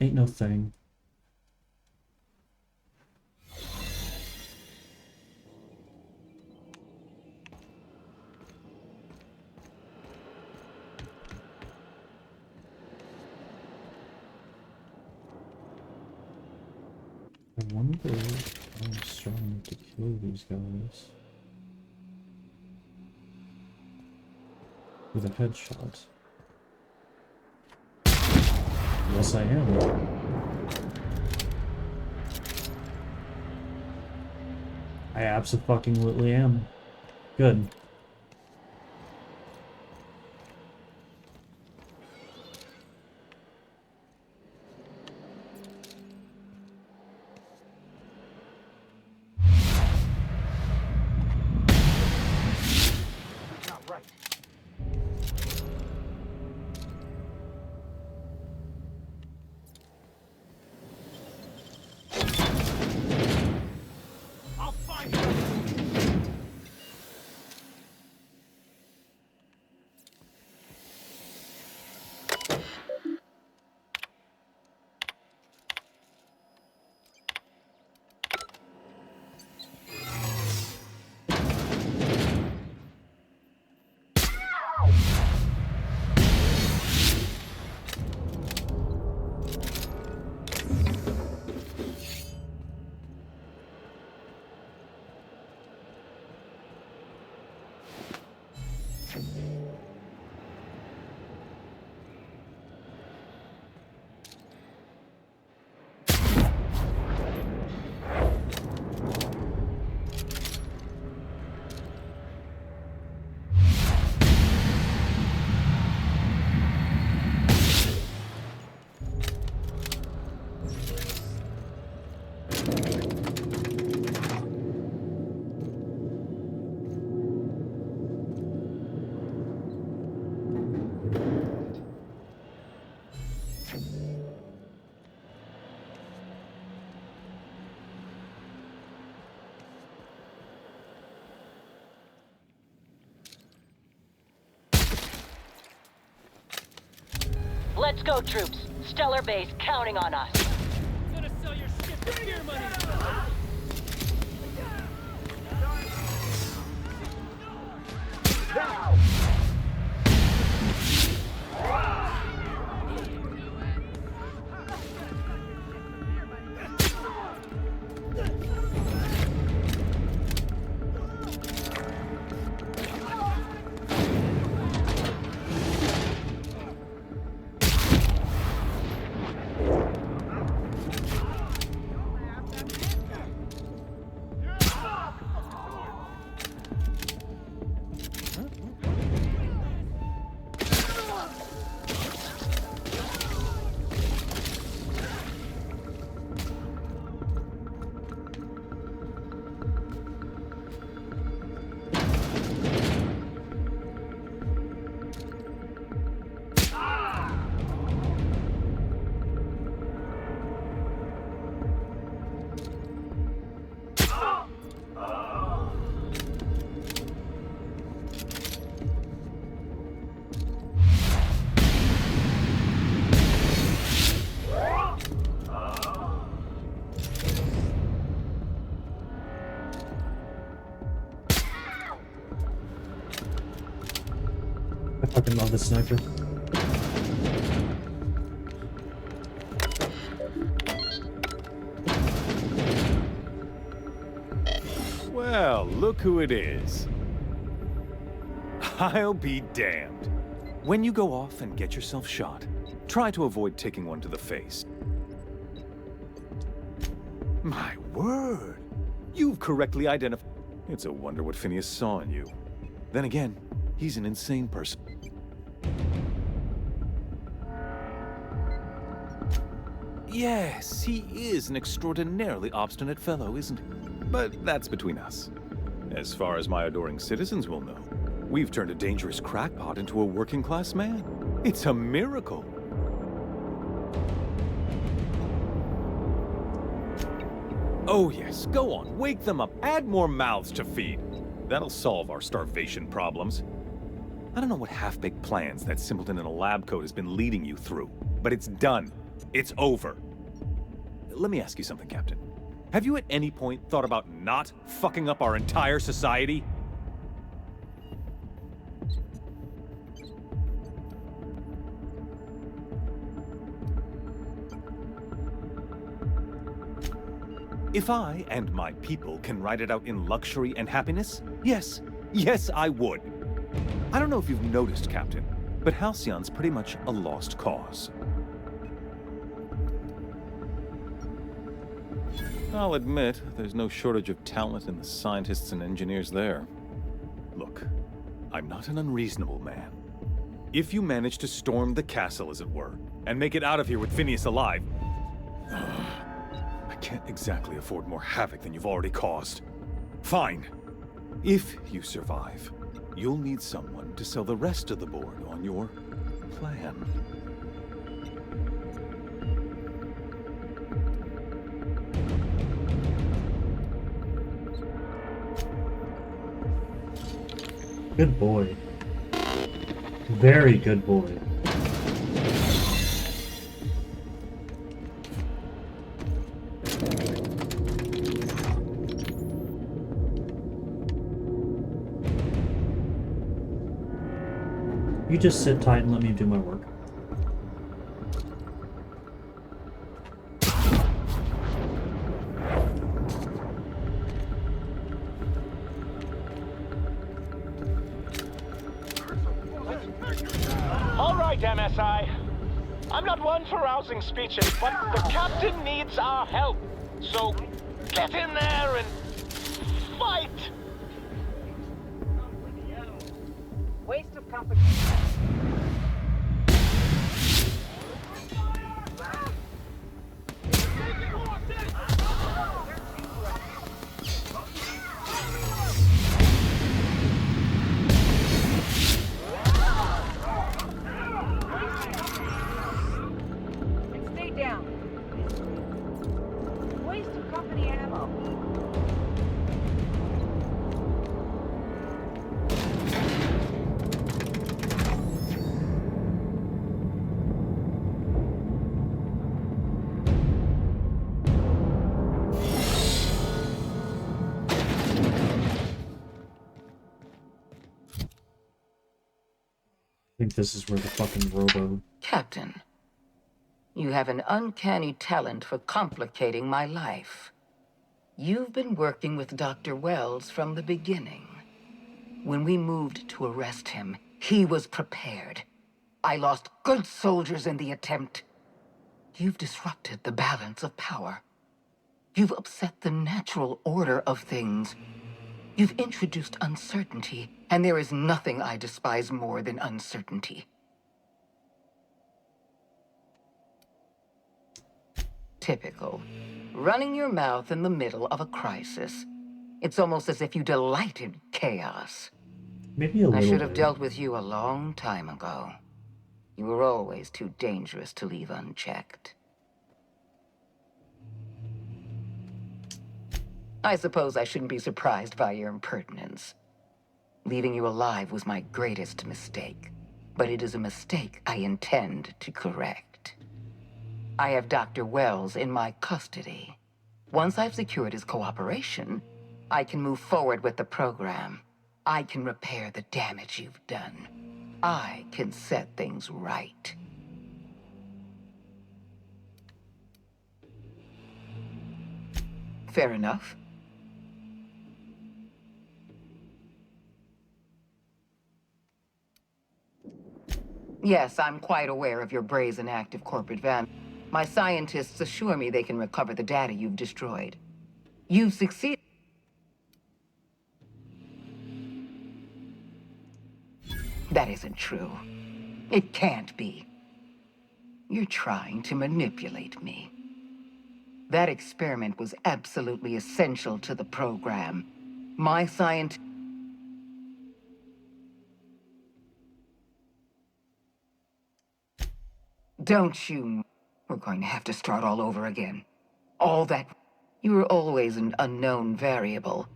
S3: ain't no thing. I wonder if I'm starting to kill these guys with a headshot. Yes, I am. I abso-fucking-lutely am. Good.
S11: Let's go, troops. Stellar Base counting on us.
S2: Gonna sell your shit for beer money.
S3: I fucking love this sniper.
S12: Well, look who it is. I'll be damned. When you go off and get yourself shot, try to avoid taking one to the face. My word! You've correctly identified. It's a wonder what Phineas saw in you. Then again, he's an insane person. Yes, he is an extraordinarily obstinate fellow, isn't he? But that's between us. As far as my adoring citizens will know, we've turned a dangerous crackpot into a working-class man. It's a miracle. Oh yes, go on, wake them up, add more mouths to feed. That'll solve our starvation problems. I don't know what half-baked plans that simpleton in a lab coat has been leading you through, but it's done. It's over. Let me ask you something, Captain. Have you at any point thought about not fucking up our entire society? If I and my people can ride it out in luxury and happiness, yes, I would. I don't know if you've noticed, Captain, but Halcyon's pretty much a lost cause. I'll admit, there's no shortage of talent in the scientists and engineers there. Look, I'm not an unreasonable man. If you manage to storm the castle, as it were, and make it out of here with Phineas alive, I can't exactly afford more havoc than you've already caused. Fine. If you survive, you'll need someone to sell the rest of the board on your plan.
S3: Good boy. Very good boy. You just sit tight and let me do my work.
S13: All right, MSI. I'm not one for rousing speeches, but the captain needs our help. So get in there and fight!
S11: Waste of company.
S14: And stay down. Waste of company ammo.
S3: I think this is where the fucking robo...
S11: Captain, you have an uncanny talent for complicating my life. You've been working with Dr. Wells from the beginning. When we moved to arrest him, he was prepared. I lost good soldiers in the attempt. You've disrupted the balance of power. You've upset the natural order of things. You've introduced uncertainty, and there is nothing I despise more than uncertainty. Typical. Running your mouth in the middle of a crisis. It's almost as if you delight in chaos.
S3: Maybe a little
S11: I should have
S3: bit.
S11: dealt with you a long time ago. You were always too dangerous to leave unchecked. I suppose I shouldn't be surprised by your impertinence. Leaving you alive was my greatest mistake, but it is a mistake I intend to correct. I have Dr. Wells in my custody. Once I've secured his cooperation, I can move forward with the program. I can repair the damage you've done. I can set things right. Fair enough. Yes, I'm quite aware of your brazen act of corporate vandalism. My scientists assure me they can recover the data you've destroyed. You've succeeded. That isn't true. It can't be. You're trying to manipulate me. That experiment was absolutely essential to the program. My science... Don't you... We're going to have to start all over again. All that... You were always an unknown variable.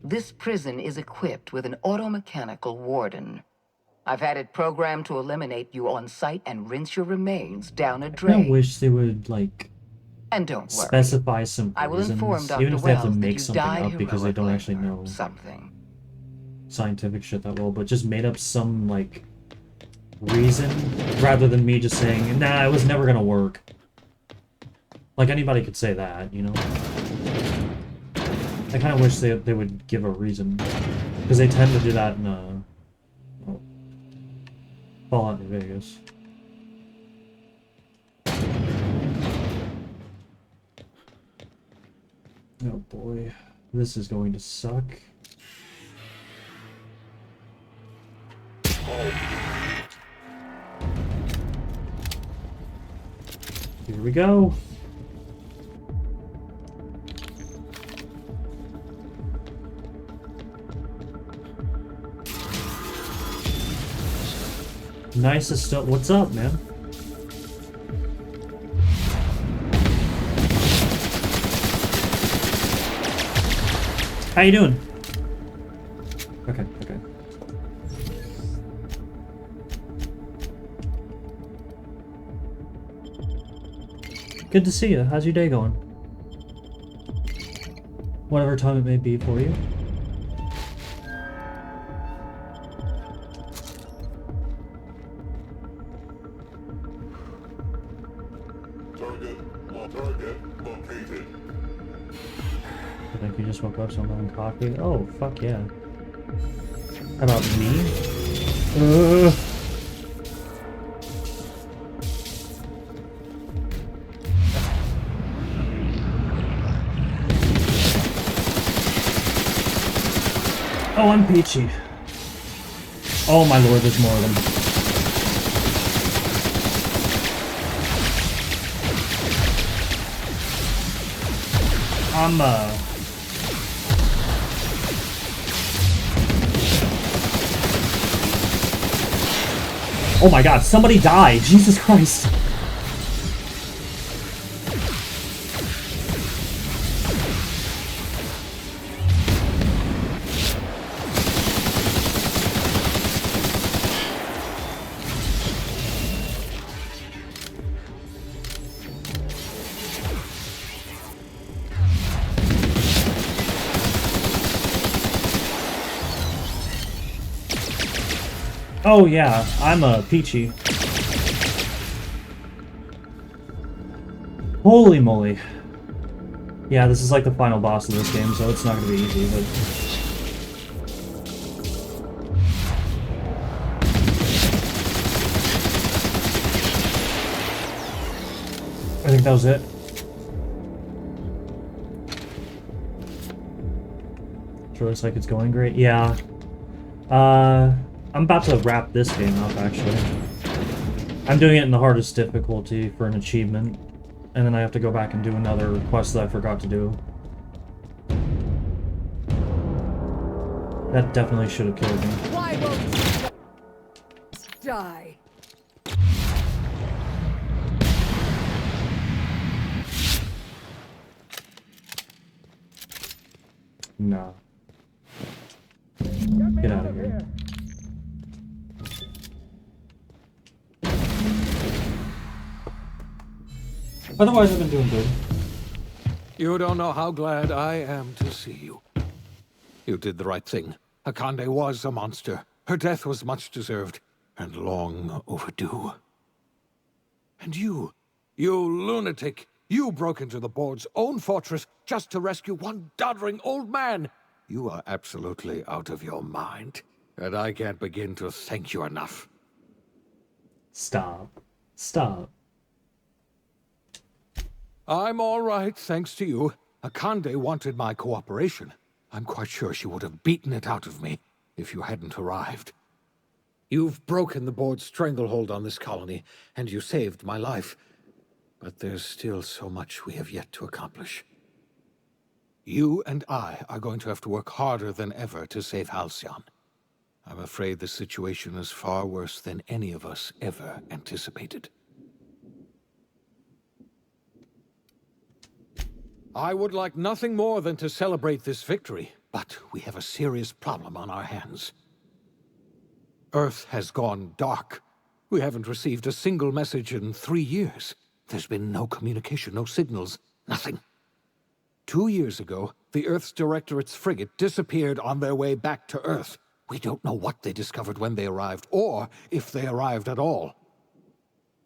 S11: This prison is equipped with an automechanical warden. I've had it programmed to eliminate you on site and rinse your remains down a
S3: I
S11: drain.
S3: wish they would, like,
S11: And don't worry.
S3: specify some
S11: I will inform
S3: reasons,
S11: Dr.
S3: even if they have to
S11: Wells that
S3: make
S11: you
S3: something
S11: died
S3: up because they don't
S11: heroically
S3: actually know
S11: something.
S3: scientific shit that well, but just made up some, like, reason rather than me just saying, nah, it was never gonna work. Like, anybody could say that, you know? I kind of wish they would give a reason. Because they tend to do that in, well, Fallout New Vegas. Oh boy, this is going to suck. Here we go. Nice is still. What's up, man? How you doing? Okay, okay. Good to see you. How's your day going? Whatever time it may be for you. I think you just woke up, so I'm having coffee. Oh, fuck yeah. How about me? Oh, I'm Peachy. Oh my lord, there's more of them. Oh my god, somebody died! Jesus Christ! Oh yeah, I'm a Peachy. Holy moly. Yeah, this is like the final boss of this game, so it's not gonna be easy, but... I think that was it. Sure looks like it's going great. Yeah. I'm about to wrap this game up, actually. I'm doing it in the hardest difficulty for an achievement, and then I have to go back and do another quest that I forgot to do. That definitely should have killed me.
S15: Why won't you die?
S3: Nah. Get out of here. Otherwise, I've been doing good.
S16: You don't know how glad I am to see you. You did the right thing. Akande was a monster. Her death was much deserved, and long overdue. And you lunatic, you broke into the board's own fortress just to rescue one doddering old man. You are absolutely out of your mind, and I can't begin to thank you enough.
S3: Stop. Stop.
S16: I'm all right, thanks to you. Akande wanted my cooperation. I'm quite sure she would have beaten it out of me if you hadn't arrived. You've broken the board's stranglehold on this colony, and you saved my life. But there's still so much we have yet to accomplish. You and I are going to have to work harder than ever to save Halcyon. I'm afraid the situation is far worse than any of us ever anticipated. I would like nothing more than to celebrate this victory, but we have a serious problem on our hands. Earth has gone dark. We haven't received a single message in 3 years. There's been no communication, no signals, nothing. 2 years ago, the Earth's Directorate's frigate disappeared on their way back to Earth. We don't know what they discovered when they arrived, or if they arrived at all.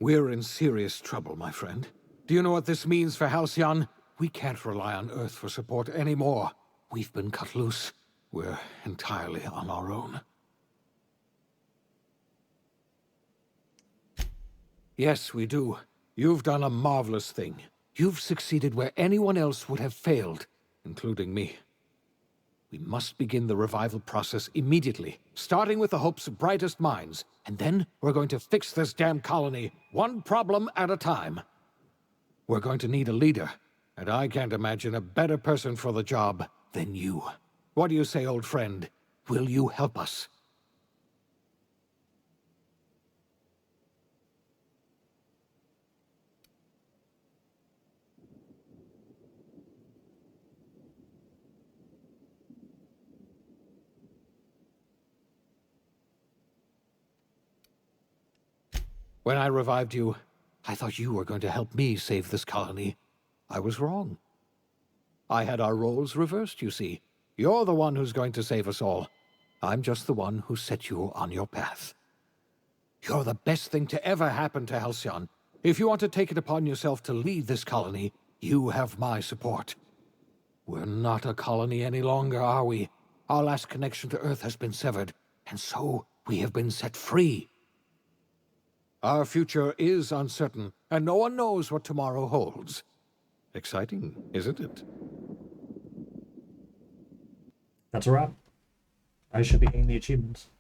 S16: We're in serious trouble, my friend. Do you know what this means for Halcyon? We can't rely on Earth for support anymore. We've been cut loose. We're entirely on our own. Yes, we do. You've done a marvelous thing. You've succeeded where anyone else would have failed, including me. We must begin the revival process immediately, starting with the Hope's brightest minds, and then we're going to fix this damn colony, one problem at a time. We're going to need a leader, and I can't imagine a better person for the job than you. What do you say, old friend? Will you help us? When I revived you, I thought you were going to help me save this colony. I was wrong. I had our roles reversed, you see. You're the one who's going to save us all. I'm just the one who set you on your path. You're the best thing to ever happen to Halcyon. If you want to take it upon yourself to lead this colony, you have my support. We're not a colony any longer, are we? Our last connection to Earth has been severed, and so we have been set free. Our future is uncertain, and no one knows what tomorrow holds. Exciting, isn't it?
S3: That's a wrap. I should be getting the achievements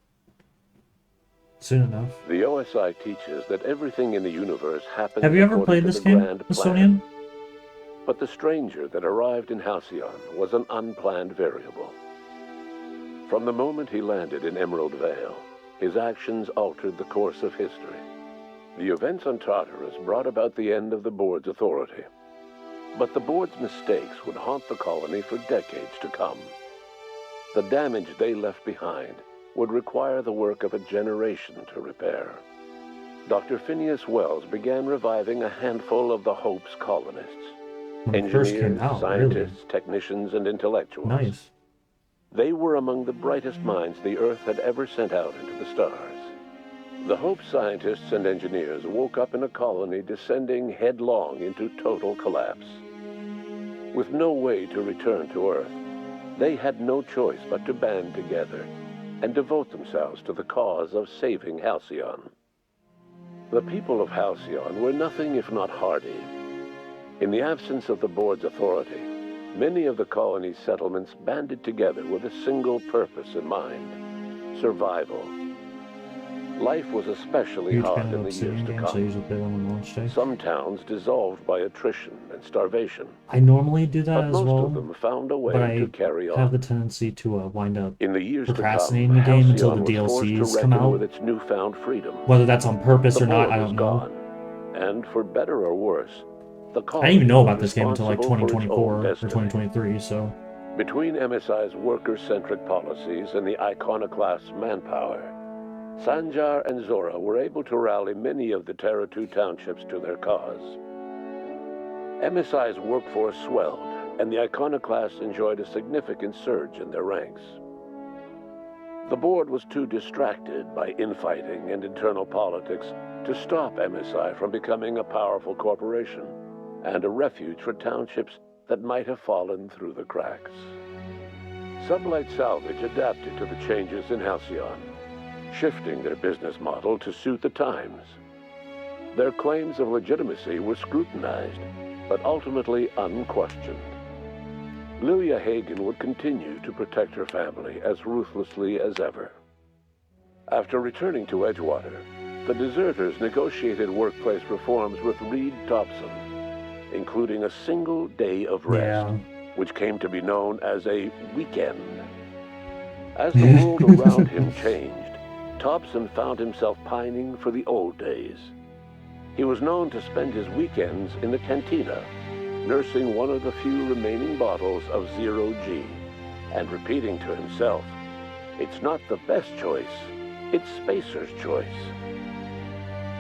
S3: soon enough.
S17: The OSI teaches that everything in the universe happens.
S3: Have you ever played this game, Estonian?
S17: But the stranger that arrived in Halcyon was an unplanned variable. From the moment he landed in Emerald Vale, his actions altered the course of history. The events on Tartarus brought about the end of the board's authority. But the board's mistakes would haunt the colony for decades to come. The damage they left behind would require the work of a generation to repair. Dr. Phineas Wells began reviving a handful of the Hope's colonists.
S3: When it first
S17: Engineers,
S3: came out,
S17: scientists,
S3: really?
S17: technicians, and intellectuals.
S3: Nice.
S17: They were among the brightest minds the Earth had ever sent out into the stars. The Hope scientists and engineers woke up in a colony descending headlong into total collapse. With no way to return to Earth, they had no choice but to band together and devote themselves to the cause of saving Halcyon. The people of Halcyon were nothing if not hardy. In the absence of the board's authority, many of the colony's settlements banded together with a single purpose in mind: survival. Life was especially
S3: Huge
S17: hard
S3: fan
S17: in
S3: of
S17: the years
S3: Obsidian
S17: to
S3: games, so I usually
S17: come.
S3: play them on launch day.
S17: Some towns dissolved by attrition and starvation.
S3: I normally do that
S17: But
S3: as
S17: most
S3: well,
S17: of them found a way
S3: but I
S17: to carry on.
S3: have the tendency to wind up
S17: In the years to come,
S3: procrastinating the game until the
S17: Halcyon was forced to
S3: DLCs come
S17: reckon
S3: out.
S17: with its newfound freedom.
S3: Whether that's on purpose
S17: The
S3: or not,
S17: board
S3: I
S17: was
S3: don't know.
S17: gone, and for better or worse, the
S3: I didn't even know about this game
S17: was
S3: until like
S17: responsible for its
S3: 2024
S17: own
S3: or
S17: destiny.
S3: 2023, so...
S17: Between MSI's worker-centric policies and the iconoclast's manpower, Sanjar and Zora were able to rally many of the Terra 2 townships to their cause. MSI's workforce swelled, and the iconoclasts enjoyed a significant surge in their ranks. The board was too distracted by infighting and internal politics to stop MSI from becoming a powerful corporation and a refuge for townships that might have fallen through the cracks. Sublight Salvage adapted to the changes in Halcyon, shifting their business model to suit the times. Their claims of legitimacy were scrutinized, but ultimately unquestioned. Lilia Hagen would continue to protect her family as ruthlessly as ever. After returning to Edgewater, the deserters negotiated workplace reforms with Reed Dobson, including a single day of rest, which came to be known as a weekend. As the world around him changed, Dobson found himself pining for the old days. He was known to spend his weekends in the cantina, nursing one of the few remaining bottles of Zero G, and repeating to himself, "It's not the best choice, It's Spacer's choice.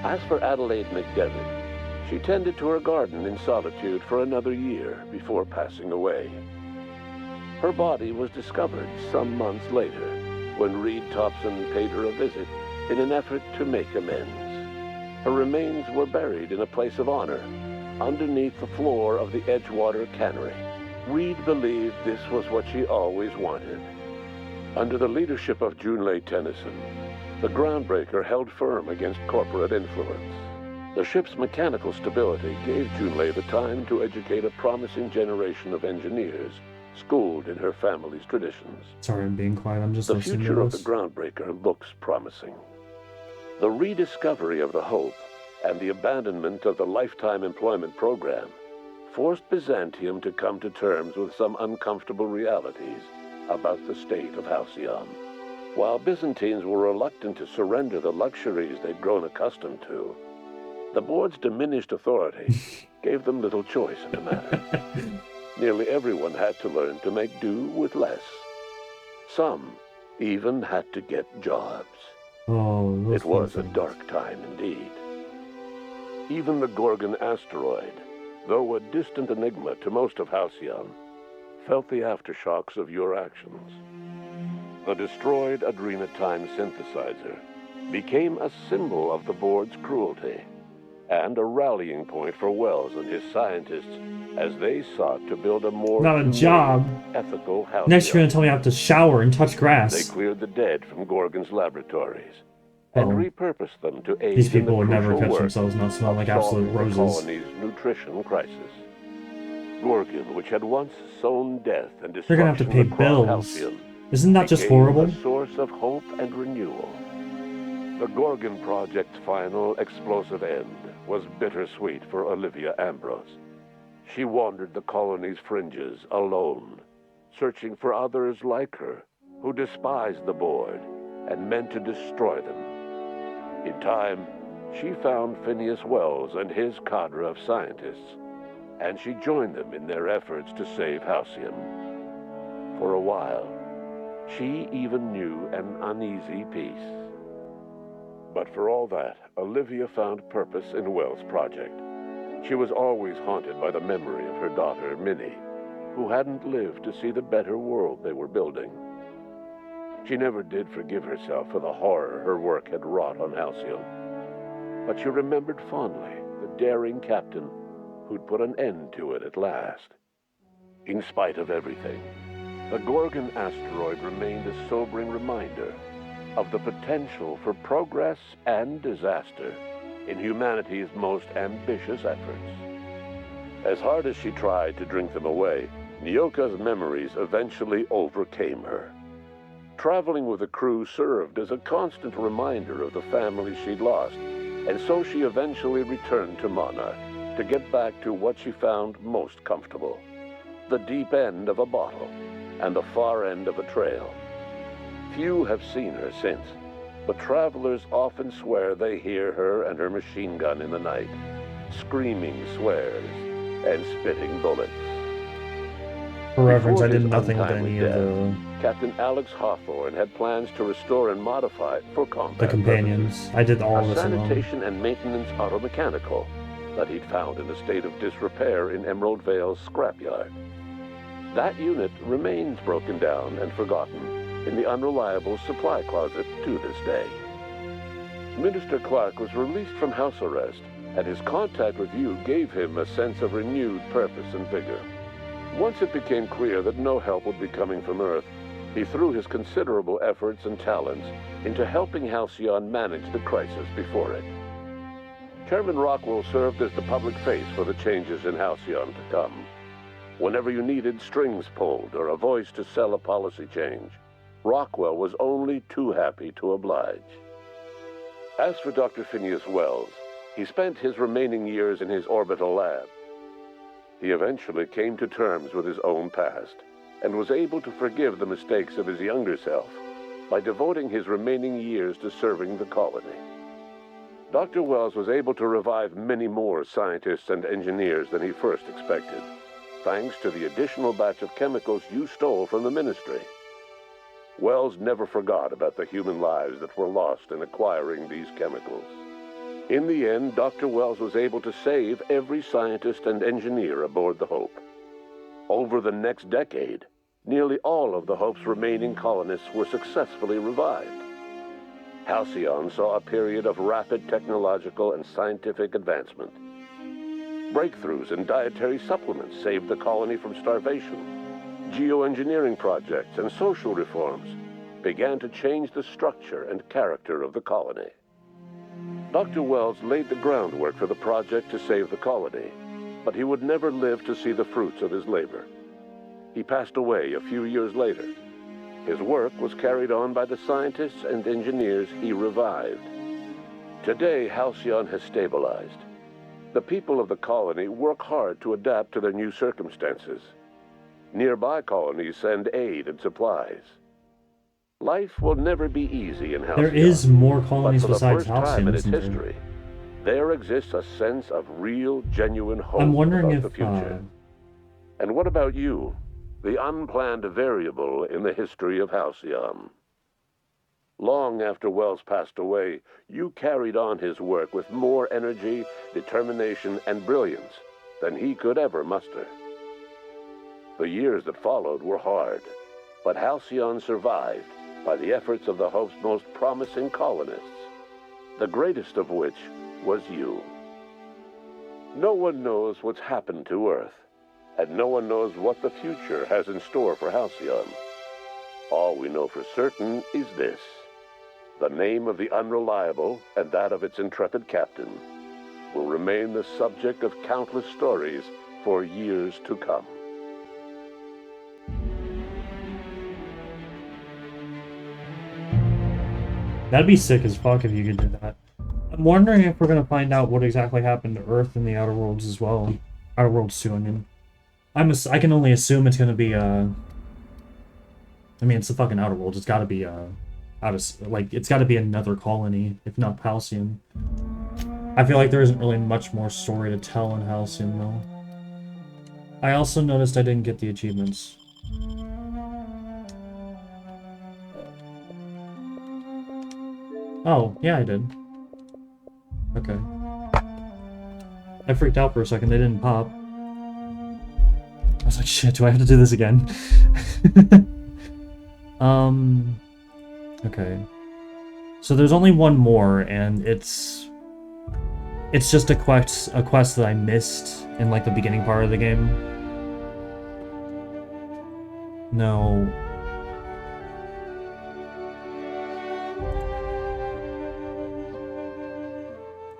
S17: As for Adelaide McDevitt, she tended to her garden in solitude for another year before passing away. Her body was discovered some months later when Reed Thompson paid her a visit in an effort to make amends. Her remains were buried in a place of honor underneath the floor of the Edgewater Cannery. Reed believed this was what she always wanted. Under the leadership of Junlei Tennyson, the Groundbreaker held firm against corporate influence. The ship's mechanical stability gave Junlei the time to educate a promising generation of engineers schooled in her family's traditions.
S3: Sorry, I'm being quiet. I'm just
S17: The
S3: listening
S17: future
S3: to
S17: of the
S3: this.
S17: Groundbreaker looks promising. The rediscovery of the Hope and the abandonment of the lifetime employment program forced Byzantium to come to terms with some uncomfortable realities about the state of Halcyon. While Byzantines were reluctant to surrender the luxuries they'd grown accustomed to, the board's diminished authority gave them little choice in the matter. Nearly everyone had to learn to make do with less. Some even had to get jobs.
S3: Oh,
S17: it was a dark time indeed. Even the Gorgon asteroid, though a distant enigma to most of Halcyon, felt the aftershocks of your actions. The destroyed Adrenatime synthesizer became a symbol of the board's cruelty and a rallying point for Wells and his scientists as they sought to build a more
S3: Not a job.
S17: ethical house.
S3: Next, you're gonna tell me I have to shower and touch
S17: They
S3: grass.
S17: cleared the dead from Gorgon's laboratories
S3: Oh.
S17: and repurposed them to aid
S3: These
S17: in
S3: people
S17: the
S3: would never
S17: crucial
S3: catch
S17: work
S3: themselves not smell
S17: of
S3: like absolute
S17: solving the
S3: roses.
S17: colony's nutrition crisis. Gorgon, which had once sown death and
S3: They're gonna have to pay
S17: destruction across
S3: bills.
S17: Halcyon,
S3: Isn't that just
S17: became
S3: horrible?
S17: a source of hope and renewal. The Gorgon Project's final explosive end was bittersweet for Olivia Ambrose. She wandered the colony's fringes alone, searching for others like her who despised the board and meant to destroy them. In time, she found Phineas Wells and his cadre of scientists, and she joined them in their efforts to save Halcyon. For a while, she even knew an uneasy peace. But for all that, Olivia found purpose in Wells' project. She was always haunted by the memory of her daughter, Minnie, who hadn't lived to see the better world they were building. She never did forgive herself for the horror her work had wrought on Halcyon, but she remembered fondly the daring captain who'd put an end to it at last. In spite of everything, the Gorgon asteroid remained a sobering reminder of the potential for progress and disaster in humanity's most ambitious efforts. As hard as she tried to drink them away, Nyoka's memories eventually overcame her. Traveling with the crew served as a constant reminder of the family she'd lost, and so she eventually returned to Monarch to get back to what she found most comfortable: the deep end of a bottle and the far end of a trail. Few have seen her since, but travelers often swear they hear her and her machine gun in the night, screaming swears and spitting bullets.
S3: For reference,
S17: Before
S3: I did
S17: his
S3: nothing with
S17: untimely
S3: any of
S17: death, Captain Alex Hawthorne had plans to restore and modify it for combat
S3: the companions. I did all
S17: a
S3: of this alone.
S17: sanitation and maintenance automechanical that he'd found in a state of disrepair in Emerald Vale's scrapyard. That unit remains broken down and forgotten in the unreliable supply closet to this day. Minister Clark was released from house arrest, and his contact with you gave him a sense of renewed purpose and vigor. Once it became clear that no help would be coming from Earth, he threw his considerable efforts and talents into helping Halcyon manage the crisis before it. Chairman Rockwell served as the public face for the changes in Halcyon to come. Whenever you needed strings pulled or a voice to sell a policy change, Rockwell was only too happy to oblige. As for Dr. Phineas Wells, he spent his remaining years in his orbital lab. He eventually came to terms with his own past and was able to forgive the mistakes of his younger self by devoting his remaining years to serving the colony. Dr. Wells was able to revive many more scientists and engineers than he first expected, thanks to the additional batch of chemicals you stole from the Ministry. Wells never forgot about the human lives that were lost in acquiring these chemicals. In the end, Dr. Wells was able to save every scientist and engineer aboard the Hope. Over the next decade, nearly all of the Hope's remaining colonists were successfully revived. Halcyon saw a period of rapid technological and scientific advancement. Breakthroughs in dietary supplements saved the colony from starvation. Geoengineering projects and social reforms began to change the structure and character of the colony. Dr. Wells laid the groundwork for the project to save the colony, but he would never live to see the fruits of his labor. He passed away a few years later. His work was carried on by the scientists and engineers he revived. Today, Halcyon has stabilized. The people of the colony work hard to adapt to their new circumstances. Nearby colonies send aid and supplies. Life will never be easy in Halcyon.
S3: There is more colonies
S17: but for
S3: besides
S17: the first time
S3: Halcyon,
S17: in its
S3: isn't there?
S17: history, there exists a sense of real, genuine hope
S3: I'm wondering
S17: about
S3: if,
S17: the future. And what about you, the unplanned variable in the history of Halcyon? Long after Wells passed away, you carried on his work with more energy, determination, and brilliance than he could ever muster. The years that followed were hard, but Halcyon survived by the efforts of the Hope's most promising colonists, the greatest of which was you. No one knows what's happened to Earth, and no one knows what the future has in store for Halcyon. All we know for certain is this: the name of the Unreliable and that of its intrepid captain will remain the subject of countless stories for years to come.
S3: That'd be sick as fuck if you could do that. I'm wondering if we're gonna find out what exactly happened to Earth and the Outer Worlds as well. Outer Worlds too, I mean. I can only assume it's gonna be, I mean, it's the fucking Outer Worlds. It's gotta be, it's gotta be another colony, if not Halcyon. I feel like there isn't really much more story to tell in Halcyon, though. I also noticed I didn't get the achievements. Oh, yeah, I did. Okay. I freaked out for a second, they didn't pop. I was like, shit, do I have to do this again? Okay. So there's only one more, and it's just a quest that I missed in, like, the beginning part of the game. No.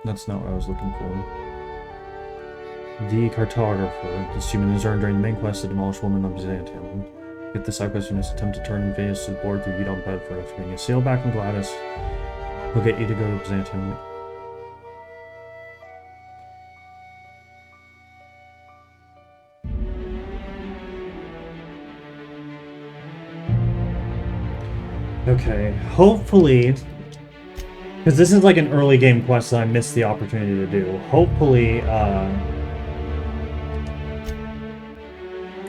S3: That's not what I was looking for. The Cartographer. This human is earned during the main quest to demolish woman of Byzantium. Get the side quest in this attempt to turn Veus to the board through Udon Bedford after getting a seal back from Gladys. He'll get you to go to Byzantium. Okay, hopefully, because this is like an early game quest that I missed the opportunity to do. Hopefully,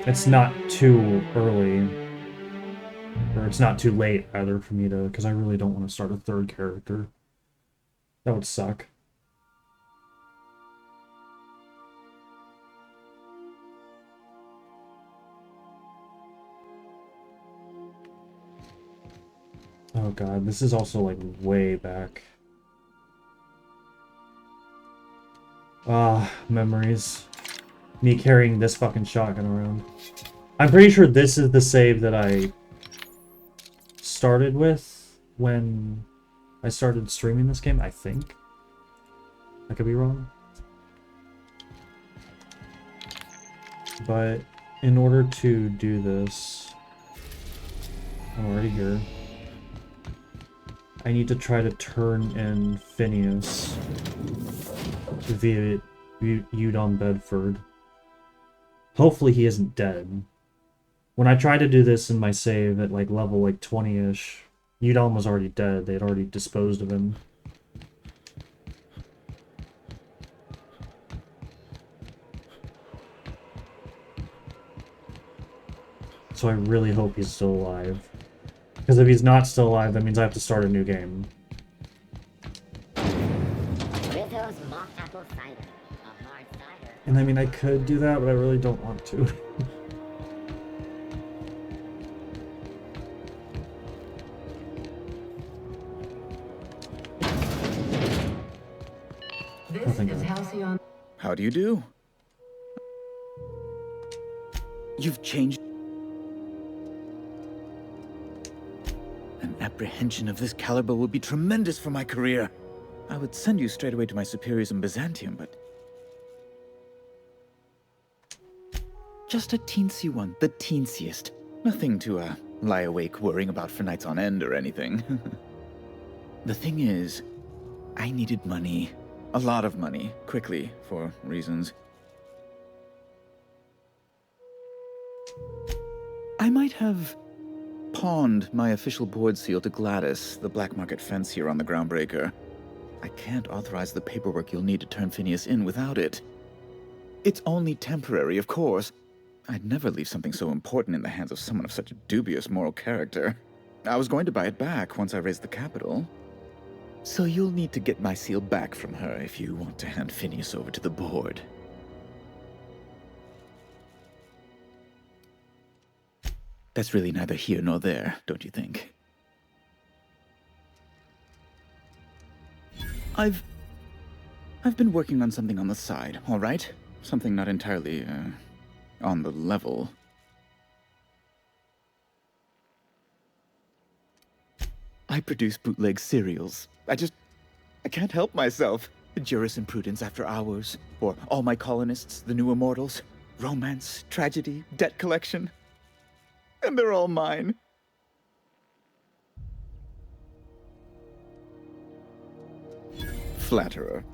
S3: it's not too early, or it's not too late either for me to, because I really don't want to start a third character. That would suck. Oh god, this is also like way back. Ah, memories. Me carrying this fucking shotgun around. I'm pretty sure this is the save that I started with when I started streaming this game, I think. I could be wrong. But in order to do this, I'm already here. I need to try to turn in Phineas via Udon Bedford. Hopefully he isn't dead. When I tried to do this in my save at like level like 20-ish, Udon was already dead. They had already disposed of him. So I really hope he's still alive. Because if he's not still alive, that means I have to start a new game.
S7: Rizzo's mock apple cider. A hard cider.
S3: And I mean, I could do that, but I really don't want to.
S9: This is Halcyon.
S18: How do you do? You've changed. An apprehension of this caliber would be tremendous for my career. I would send you straight away to my superiors in Byzantium, but... just a teensy one, the teensiest. Nothing to, lie awake worrying about for nights on end or anything. The thing is, I needed money. A lot of money, quickly, for reasons. I might have pawned my official board seal to Gladys, the black market fence here on the Groundbreaker. I can't authorize the paperwork you'll need to turn Phineas in without it. It's only temporary, of course. I'd never leave something so important in the hands of someone of such a dubious moral character. I was going to buy it back once I raised the capital. So you'll need to get my seal back from her if you want to hand Phineas over to the board. That's really neither here nor there, don't you think? I've been working on something on the side, all right? Something not entirely, on the level. I produce bootleg serials. I can't help myself. Jurisprudence After Hours, or All My Colonists, The New Immortals, romance, tragedy, debt collection. And they're all mine. Flatterer.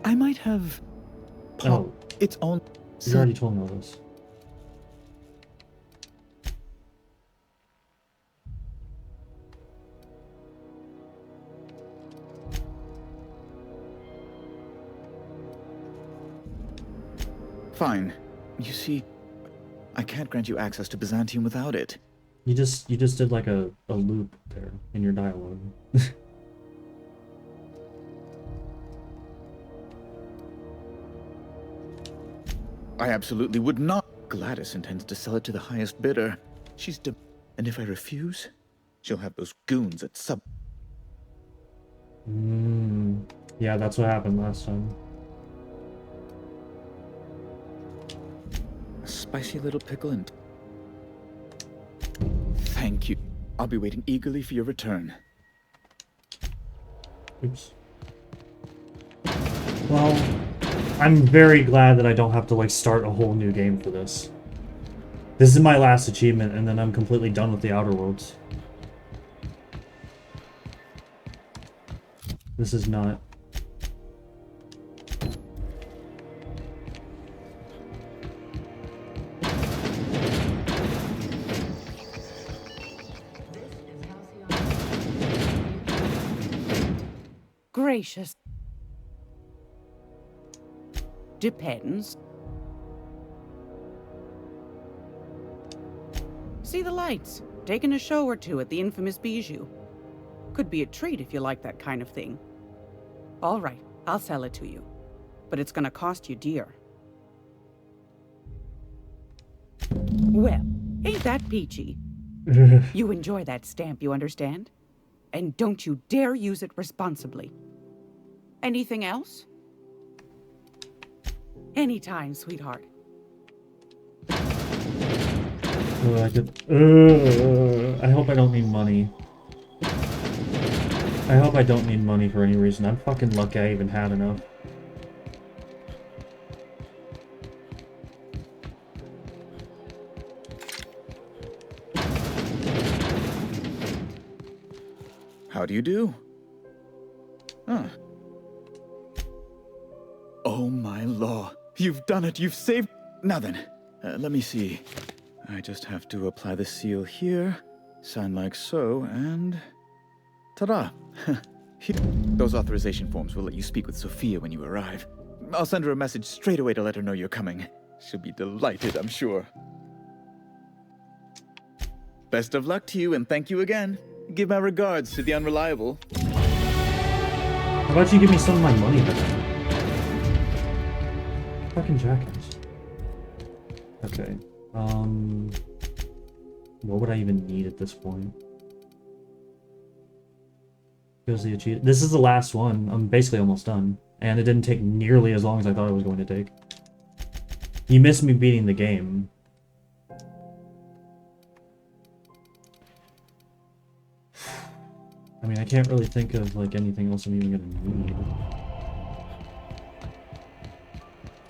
S18: I might have...
S3: Oh.
S18: Its own...
S3: You already told me all this.
S18: Fine. You see, I can't grant you access to Byzantium without it.
S3: You just did like a loop there in your dialogue.
S18: I absolutely would not. Gladys intends to sell it to the highest bidder. And if I refuse, she'll have those goons at sub...
S3: Yeah, that's what happened last time.
S18: A spicy little pickle and... Thank you. I'll be waiting eagerly for your return.
S3: Oops. Well, I'm very glad that I don't have to, like, start a whole new game for this. This is my last achievement, and then I'm completely done with the Outer Worlds. This is not...
S19: Gracious. Depends. See the lights. Taking a show or two at the infamous Bijou. Could be a treat if you like that kind of thing. All right, I'll sell it to you. But it's gonna cost you dear. Well, ain't that peachy? You enjoy that stamp, you understand? And don't you dare use it responsibly. Anything else? Anytime, sweetheart.
S3: I hope I don't need money. I hope I don't need money for any reason. I'm fucking lucky I even had enough.
S18: How do you do? Huh. Oh my law. You've done it. You've saved... Now then, let me see. I just have to apply the seal here, sign like so, and... Ta-da! Those authorization forms will let you speak with Sophia when you arrive. I'll send her a message straight away to let her know you're coming. She'll be delighted, I'm sure. Best of luck to you, and thank you again. Give my regards to the Unreliable.
S3: How about you give me some of my money back? Fucking jackass. Okay. What would I even need at this point? Here's the achievement. This is the last one. I'm basically almost done. And it didn't take nearly as long as I thought it was going to take. You missed me beating the game. I mean, I can't really think of like anything else I'm even gonna need.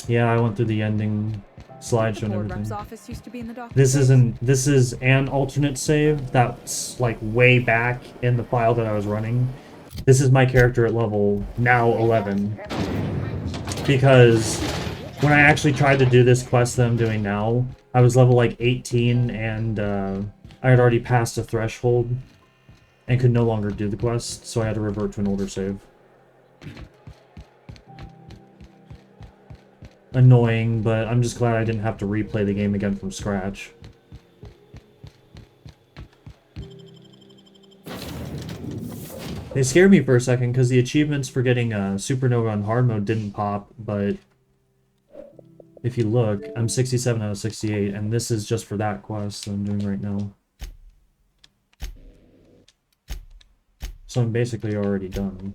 S3: Yeah, I went through the ending slideshow and everything.
S15: Office used to be in the doctor's
S3: This
S15: place.
S3: isn't. This is an alternate save that's like way back in the file that I was running. This is my character at level now 11. Because when I actually tried to do this quest that I'm doing now, I was level like 18 and I had already passed a threshold and could no longer do the quest, so I had to revert to an older save. Annoying, but I'm just glad I didn't have to replay the game again from scratch. They scared me for a second because the achievements for getting Supernova on hard mode didn't pop, but if you look, I'm 67 out of 68, and this is just for that quest that I'm doing right now. So I'm basically already done.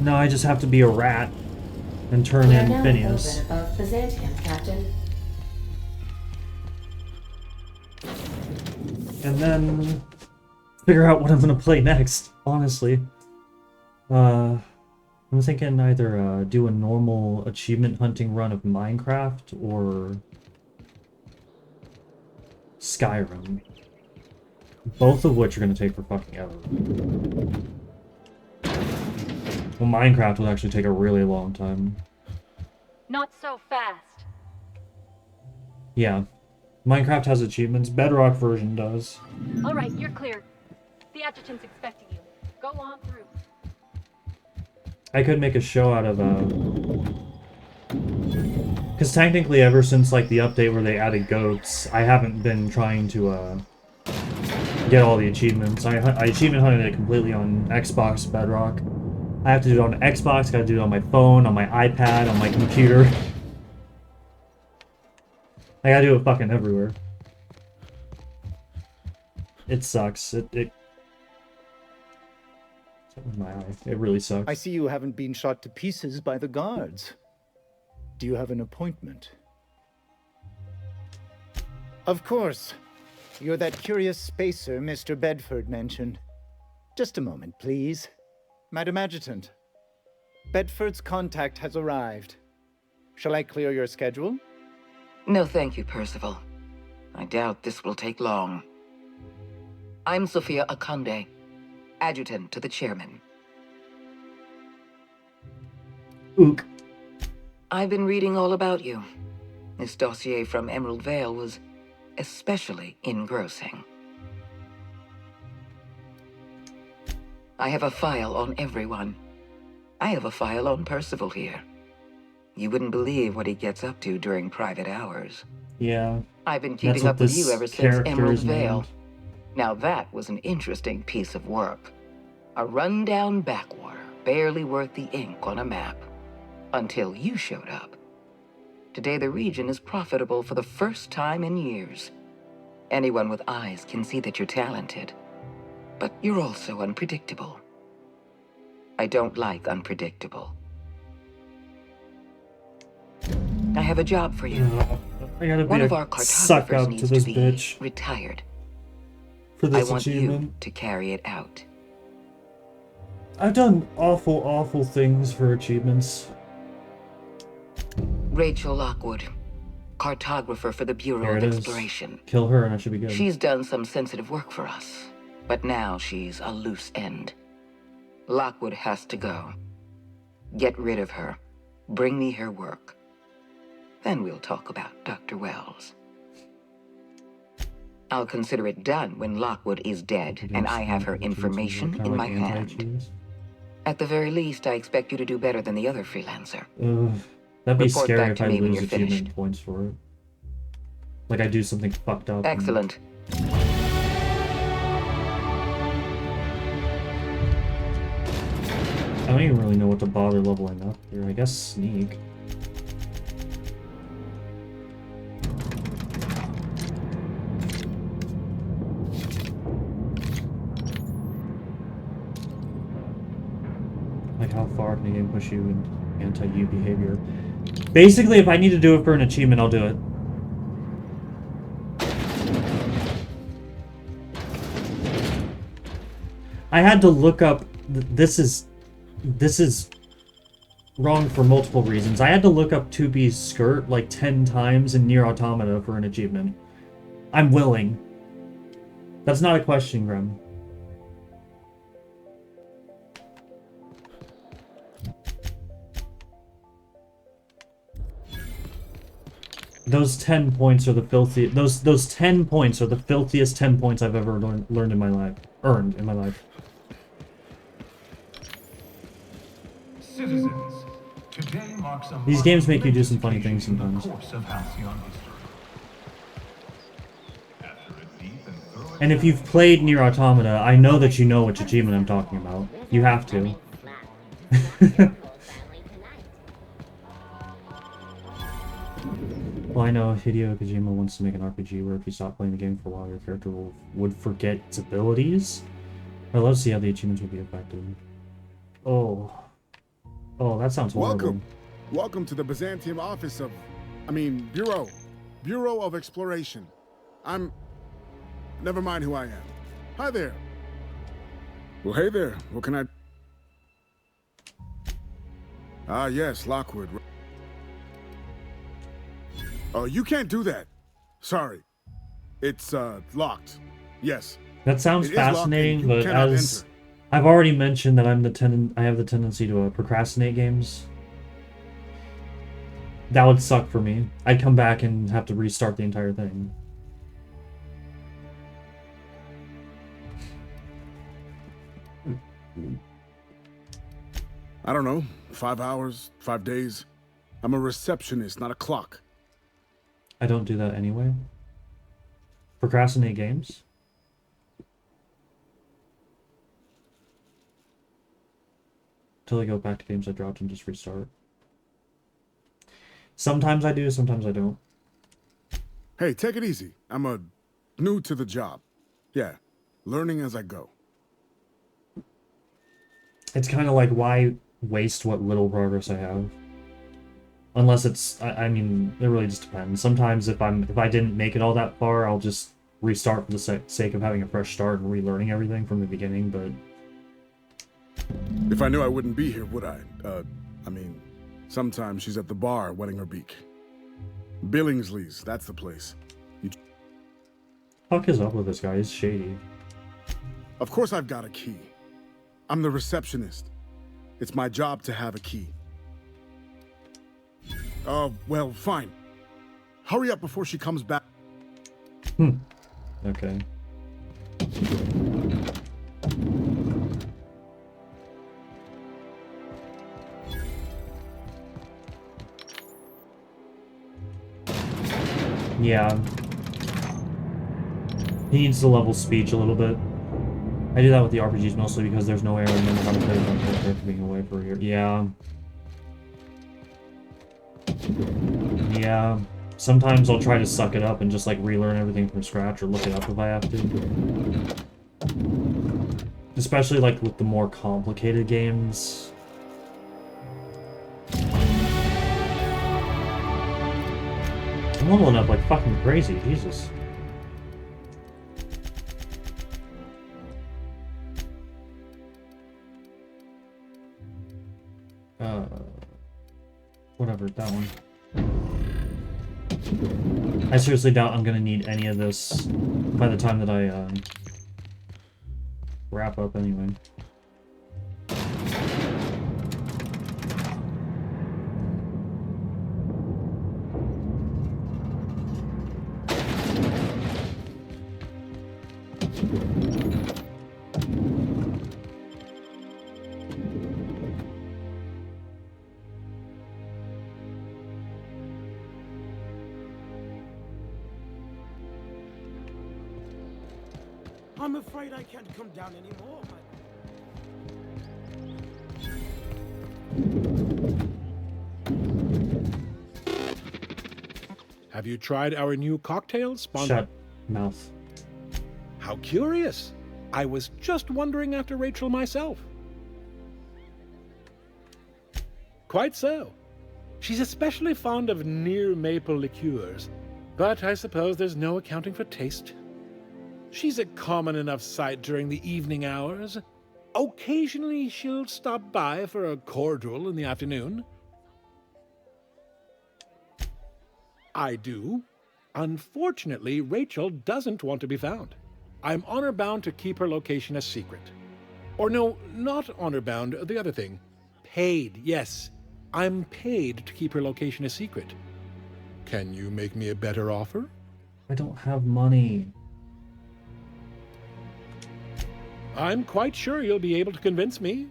S3: Now I just have to be a rat and turn
S9: We are
S3: in
S9: now
S3: Phineas.
S9: open above Byzantium, Captain.
S3: And then figure out what I'm gonna play next, honestly. I'm thinking either do a normal achievement hunting run of Minecraft or Skyrim. Both of which are gonna take for fucking ever. Well, Minecraft will actually take a really long time.
S1: Not so fast.
S3: Yeah. Minecraft has achievements. Bedrock version does.
S1: All right, you're clear. The adjutant's expecting you. Go on through.
S3: I could make a show out of because technically ever since like the update where they added goats, I haven't been trying to get all the achievements. I achievement hunted it completely on Xbox Bedrock. I have to do it on Xbox, gotta do it on my phone, on my iPad, on my computer. I gotta do it fucking everywhere. It sucks. It my eye. It really sucks.
S20: I see you haven't been shot to pieces by the guards. Do you have an appointment? Of course. You're that curious spacer Mr. Bedford mentioned. Just a moment, please. Madam Adjutant, Bedford's contact has arrived. Shall I clear your schedule?
S11: No, thank you, Percival. I doubt this will take long. I'm Sophia Akande, adjutant to the chairman.
S3: Ook.
S11: I've been reading all about you. This dossier from Emerald Vale was especially engrossing. I have a file on everyone. I have a file on Percival here. You wouldn't believe what he gets up to during private hours.
S3: Yeah.
S11: I've been keeping up with you ever since Emerald Vale. Now that was an interesting piece of work. A rundown backwater, barely worth the ink on a map. Until you showed up. Today the region is profitable for the first time in years. Anyone with eyes can see that you're talented. But you're also unpredictable. I don't like unpredictable. I have a job for you.
S3: I gotta
S11: One
S3: be
S11: of our
S3: a suck
S11: cartographers
S3: up
S11: needs
S3: to this
S11: be
S3: bitch
S11: retired.
S3: for this
S11: I want
S3: achievement.
S11: you to carry it out.
S3: I've done awful, awful things for achievements.
S11: Rachel Lockwood, cartographer for the Bureau
S3: There
S11: of
S3: it is.
S11: Exploration.
S3: Kill her and I should be good.
S11: She's done some sensitive work for us, but now she's a loose end. Lockwood has to go. Get rid of her. Bring me her work. Then we'll talk about Dr. Wells. I'll consider it done when Lockwood is dead and I have her information in my hand. At the very least, I expect you to do better than the other freelancer.
S3: That'd be
S11: Report
S3: scary
S11: back
S3: if
S11: to
S3: I
S11: me when
S3: lose
S11: you're
S3: achievement
S11: finished.
S3: points for it. Like I do something fucked up.
S11: Excellent.
S3: I don't even really know what to bother leveling up here. I guess sneak. Like how far can a game push you in anti-you behavior? Basically, if I need to do it for an achievement, I'll do it. I had to look up. This is wrong for multiple reasons. I had to look up 2B's skirt like 10 times in Nier Automata for an achievement. I'm willing. That's not a question, Grim. Those 10 points are the filthy. Those 10 points are the filthiest 10 points I've ever learned in my life. Earned in my life.
S21: Citizens, today marks a
S3: These games make you do some funny things sometimes.
S21: course of Halcyon history.
S3: And if you've played Nier Automata, I know that you know which achievement I'm talking about. You have to. Well, I know Hideo Kojima wants to make an RPG where if you stop playing the game for a while, your character would forget its abilities. I'd love to see how the achievements would be affected. Oh, that sounds horrible.
S22: Welcome to the Byzantium office of... Bureau of Exploration. Never mind who I am. Hi there. Well, hey there. What can I... Ah, yes, Lockwood. Oh, you can't do that. Sorry. It's, locked. Yes.
S3: That sounds
S22: It is locked and
S3: fascinating,
S22: you
S3: but
S22: cannot
S3: as
S22: enter.
S3: I've already mentioned that I have the tendency to procrastinate games. That would suck for me. I'd come back and have to restart the entire thing.
S22: I don't know. 5 hours, 5 days. I'm a receptionist, not a clock.
S3: I don't do that anyway. Procrastinate games? Until I go back to games I dropped and just restart. Sometimes I do, sometimes I don't.
S22: Hey, take it easy. I'm new to the job. Yeah, learning as I go.
S3: It's kind of like, why waste what little progress I have? Unless it's, I mean, it really just depends. Sometimes if I didn't make it all that far, I'll just restart for the sake of having a fresh start and relearning everything from the beginning, but...
S22: If I knew I wouldn't be here, would I? Sometimes she's at the bar wetting her beak. Billingsley's, that's the place.
S3: Fuck is up with this guy? He's shady.
S22: Of course I've got a key. I'm the receptionist. It's my job to have a key. Well, fine. Hurry up before she comes back.
S3: Okay. Yeah. He needs to level speech a little bit. I do that with the RPGs mostly because there's no way I remember how to play with my character after being away for a year. Yeah. Yeah. Sometimes I'll try to suck it up and just like relearn everything from scratch or look it up if I have to. Especially like with the more complicated games. I'm leveling up like fucking crazy, Jesus. Whatever, that one. I seriously doubt I'm gonna need any of this by the time that I wrap up anyway.
S2: I'm afraid I can't come down anymore.
S5: Have you tried our new cocktail sponsored?
S3: Shut mouth.
S5: How curious. I was just wondering after Rachel myself. Quite so. She's especially fond of near maple liqueurs, but I suppose there's no accounting for taste. She's a common enough sight during the evening hours. Occasionally she'll stop by for a cordial in the afternoon. I do. Unfortunately, Rachel doesn't want to be found. I'm honor-bound to keep her location a secret. Or no, not honor-bound, the other thing. Paid, yes. I'm paid to keep her location a secret. Can you make me a better offer?
S3: I don't have money.
S5: I'm quite sure you'll be able to convince me,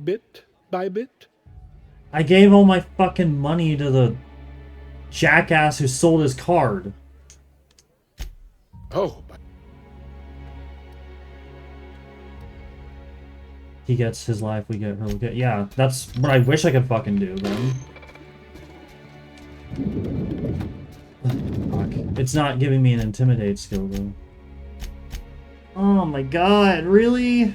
S5: bit by bit.
S3: I gave all my fucking money to the jackass who sold his card.
S5: Oh, but
S3: he gets his life, we get her, we get... Yeah, that's what I wish I could fucking do, then. Fuck. It's not giving me an intimidate skill, though. Oh my god, really?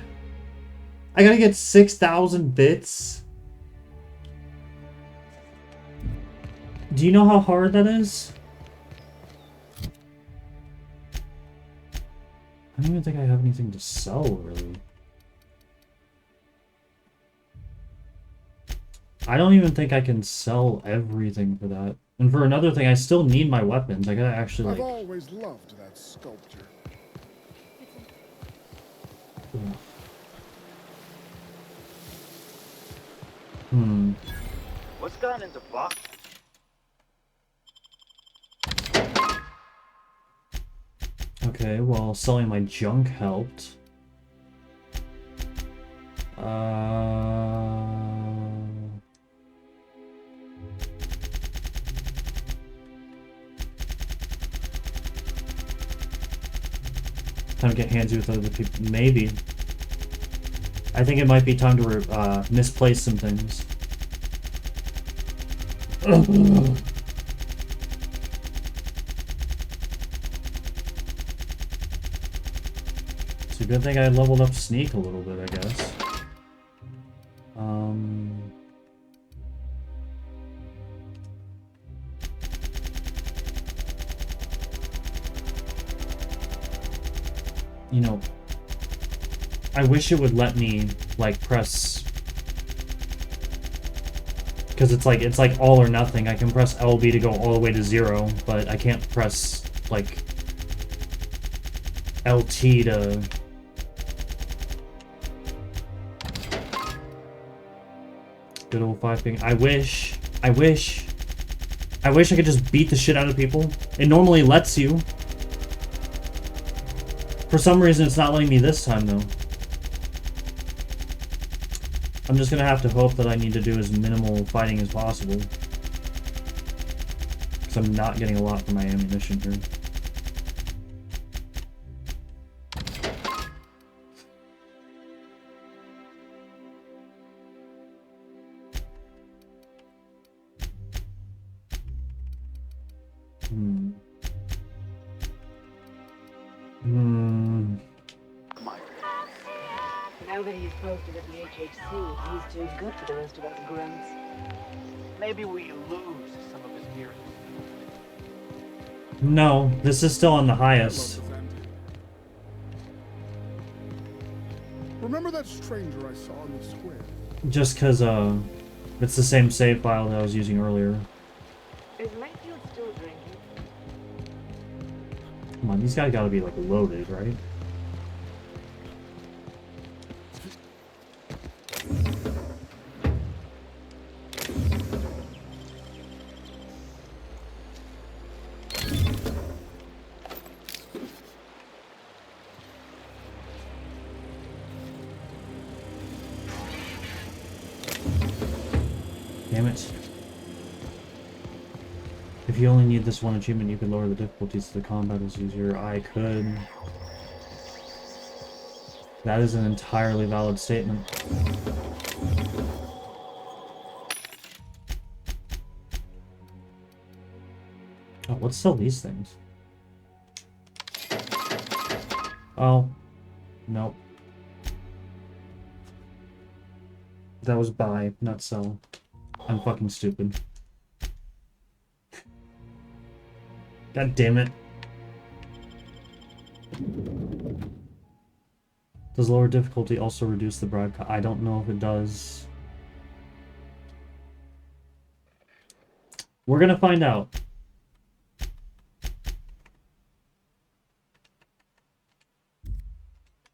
S3: I gotta get 6,000 bits? Do you know how hard that is? I don't even think I have anything to sell, really. I don't even think I can sell everything for that. And for another thing, I still need my weapons. I gotta actually,
S22: I've
S3: like...
S22: always loved that sculpture.
S6: What's gone into box?
S3: Okay, well, selling my junk helped. Time to get handsy with other people. Maybe. I think it might be time to misplace some things. It's a good thing I leveled up Sneak a little bit, I guess. You know, I wish it would let me, like, press... Because it's like all or nothing. I can press LB to go all the way to 0, but I can't press, like, LT to... Good old 5-finger. I wish I could just beat the shit out of people. It normally lets you. For some reason, it's not letting me this time, though. I'm just gonna have to hope that I need to do as minimal fighting as possible. Because I'm not getting a lot for my ammunition here.
S14: Now that he's posted at the HHC, he's too good for the rest of us grunts.
S6: Maybe we lose some of his gear.
S3: No, this is still on the highest.
S22: Remember that stranger I saw in the square?
S3: Just because, it's the same save file that I was using earlier.
S14: Is Mayfield still drinking?
S3: Come on, these guys gotta be, like, loaded, right? Damn it. If you only need this one achievement, you could lower the difficulties so the combat is easier. I could. That is an entirely valid statement. Oh, let's sell these things. Oh, nope. That was buy, not sell. I'm fucking stupid. God damn it. Does lower difficulty also reduce the bribe I don't know if it does. We're gonna find out.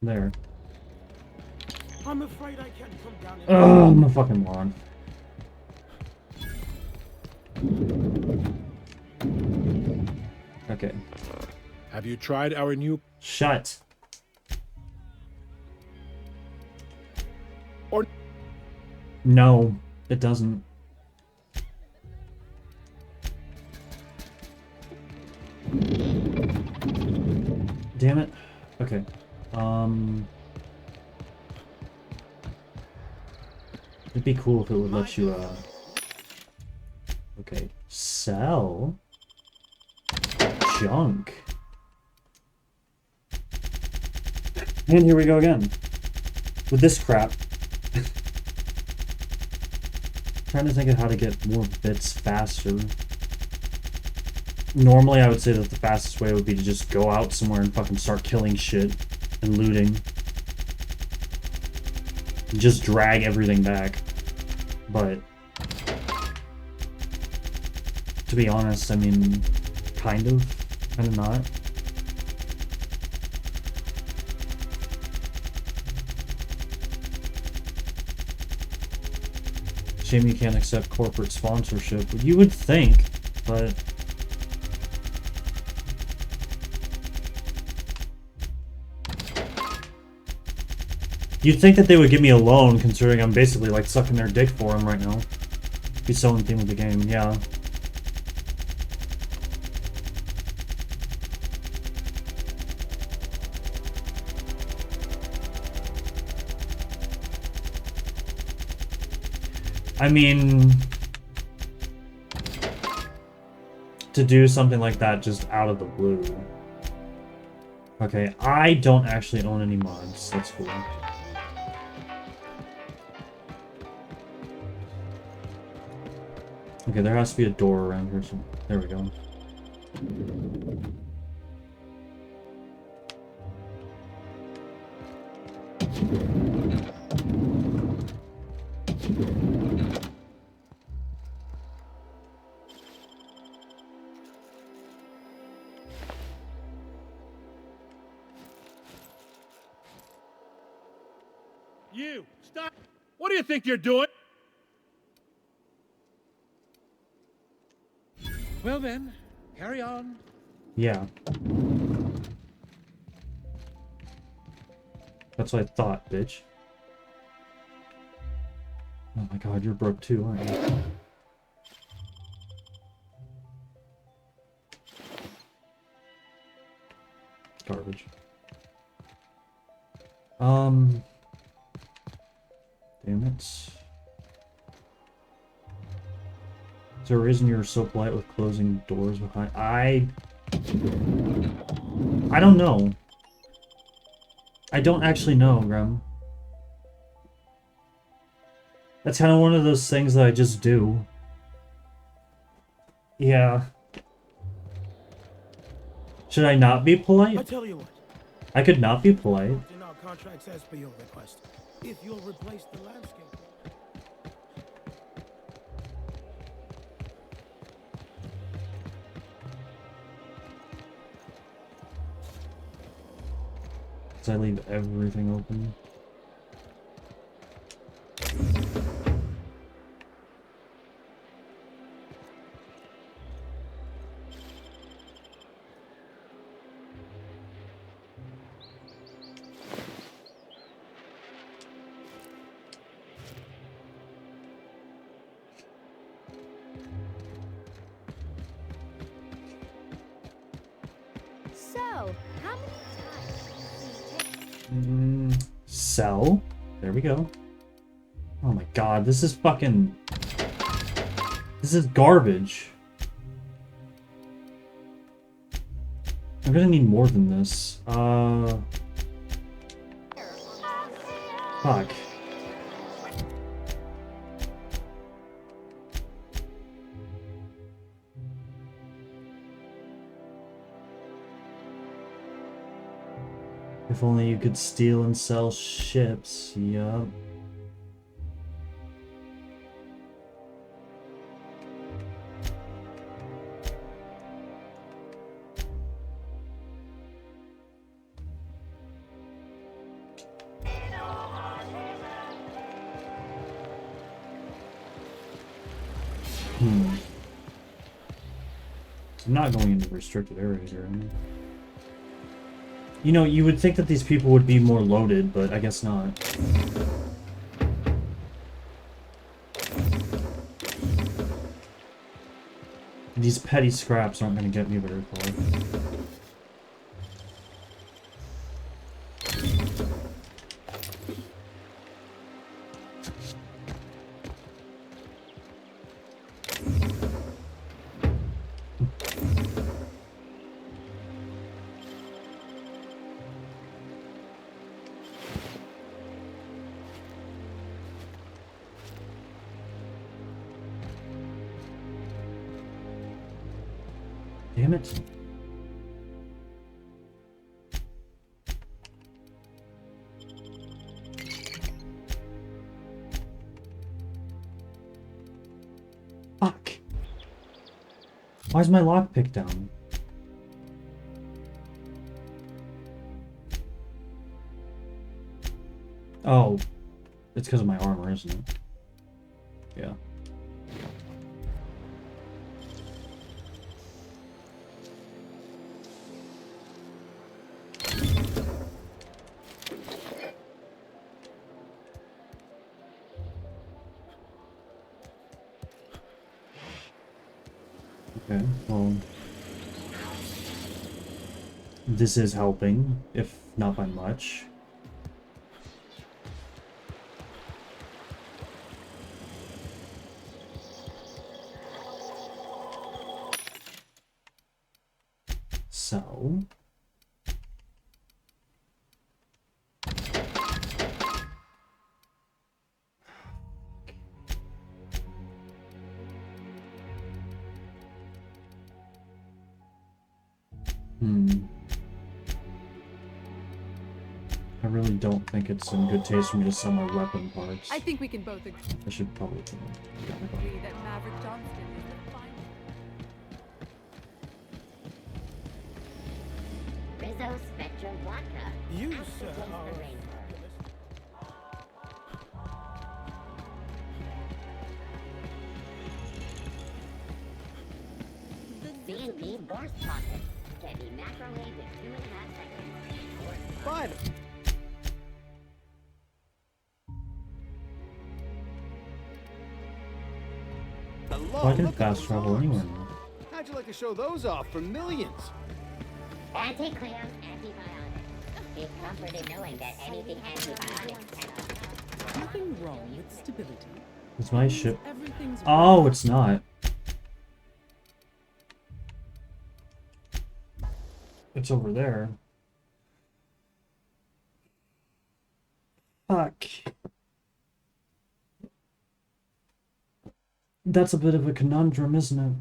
S3: There.
S2: I'm afraid I can't come down and
S3: Oh, I'm a fucking moron. Okay.
S5: Have you tried our new...
S3: Shut.
S5: Or...
S3: No, it doesn't. Damn it. Okay. It'd be cool if it would let you, okay. Sell junk. And here we go again. With this crap. Trying to think of how to get more bits faster. Normally I would say that the fastest way would be to just go out somewhere and fucking start killing shit and looting. Just drag everything back. But to be honest, I mean, kind of not. Shame you can't accept corporate sponsorship. You would think, but you'd think that they would give me a loan, considering I'm basically like sucking their dick for them right now. Be so in theme with the game, yeah. I mean, to do something like that just out of the blue. Okay, I don't actually own any mods. That's cool. Okay, there has to be a door around here. So there we go.
S5: You! Stop! What do you think you're doing? Well then, carry on.
S3: Yeah. That's what I thought, bitch. Oh my god, you're broke too, aren't you? Garbage. Damn it. Is there a reason you're so polite with closing doors behind? I don't know. I don't actually know, Graham. That's kind of one of those things that I just do. Yeah. Should I not be polite?
S2: I tell you what.
S3: I could not be polite.
S2: In our contracts as per your request, if you'll replace the landscape.
S3: Does I leave everything open?
S1: So, how many times
S3: Sell. There we go. Oh my god, this is fucking... This is garbage. I'm gonna need more than this. Fuck. If only you could steal and sell ships. Yup. I'm not going into restricted areas here, am I? You know, you would think that these people would be more loaded, but I guess not. These petty scraps aren't going to get me very far. Damn it. Fuck. Why is my lockpick down? Oh, it's because of my armor, isn't it? Yeah. Okay, well, this is helping, if not by much. So... I really don't think it's in good taste for me to sell my weapon parts.
S15: I think we can both agree
S3: I should probably do that.
S15: that Maverick Johnston is the finest.
S7: Rizzo Spectrum Vodka.
S2: You,
S7: Out
S2: sir,
S7: to taste
S2: are...
S7: the rainbow. B&B Borscht Faucet. Can be microwaved in 2.5 seconds.
S2: Fine.
S3: Well, I can fast travel anywhere now.
S6: How'd you like to show those off for millions?
S7: Anti-clear antibiotics. Be comforted knowing that anything antibiotics cannot.
S15: Nothing wrong with stability.
S3: Is my ship...
S15: Everything's
S3: Oh, it's not. It's over there. Fuck. That's a bit of a conundrum, isn't it?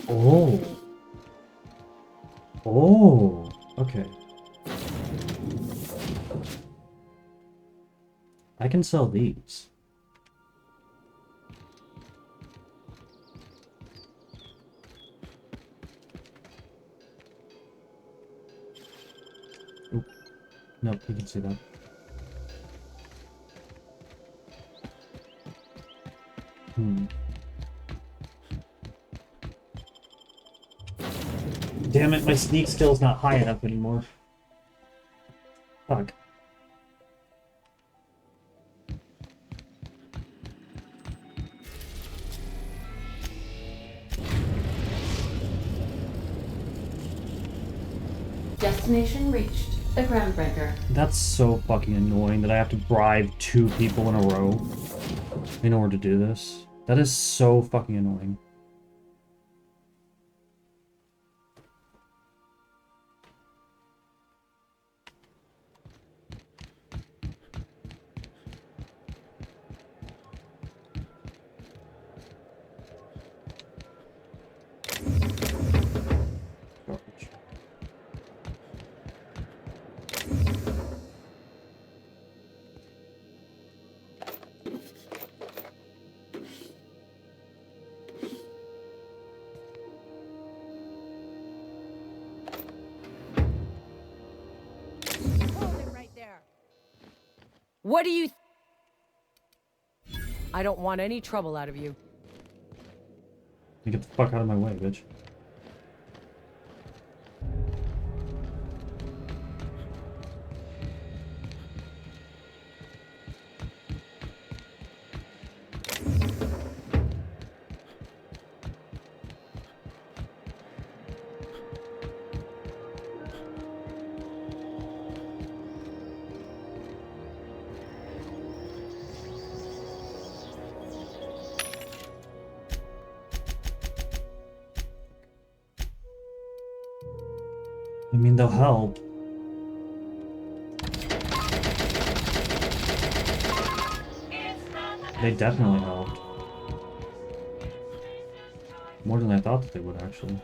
S3: Oh. Oh. Okay. I can sell these. Oop. Nope, you can see that. Damn it, my sneak skill's not high enough anymore. Fuck.
S9: Destination reached. The Groundbreaker.
S3: That's so fucking annoying that I have to bribe 2 people in a row in order to do this. That is so fucking annoying.
S8: What do you... I don't want any trouble out of you.
S3: You get the fuck out of my way, bitch. I mean, they'll help. They definitely helped. More than I thought that they would, actually.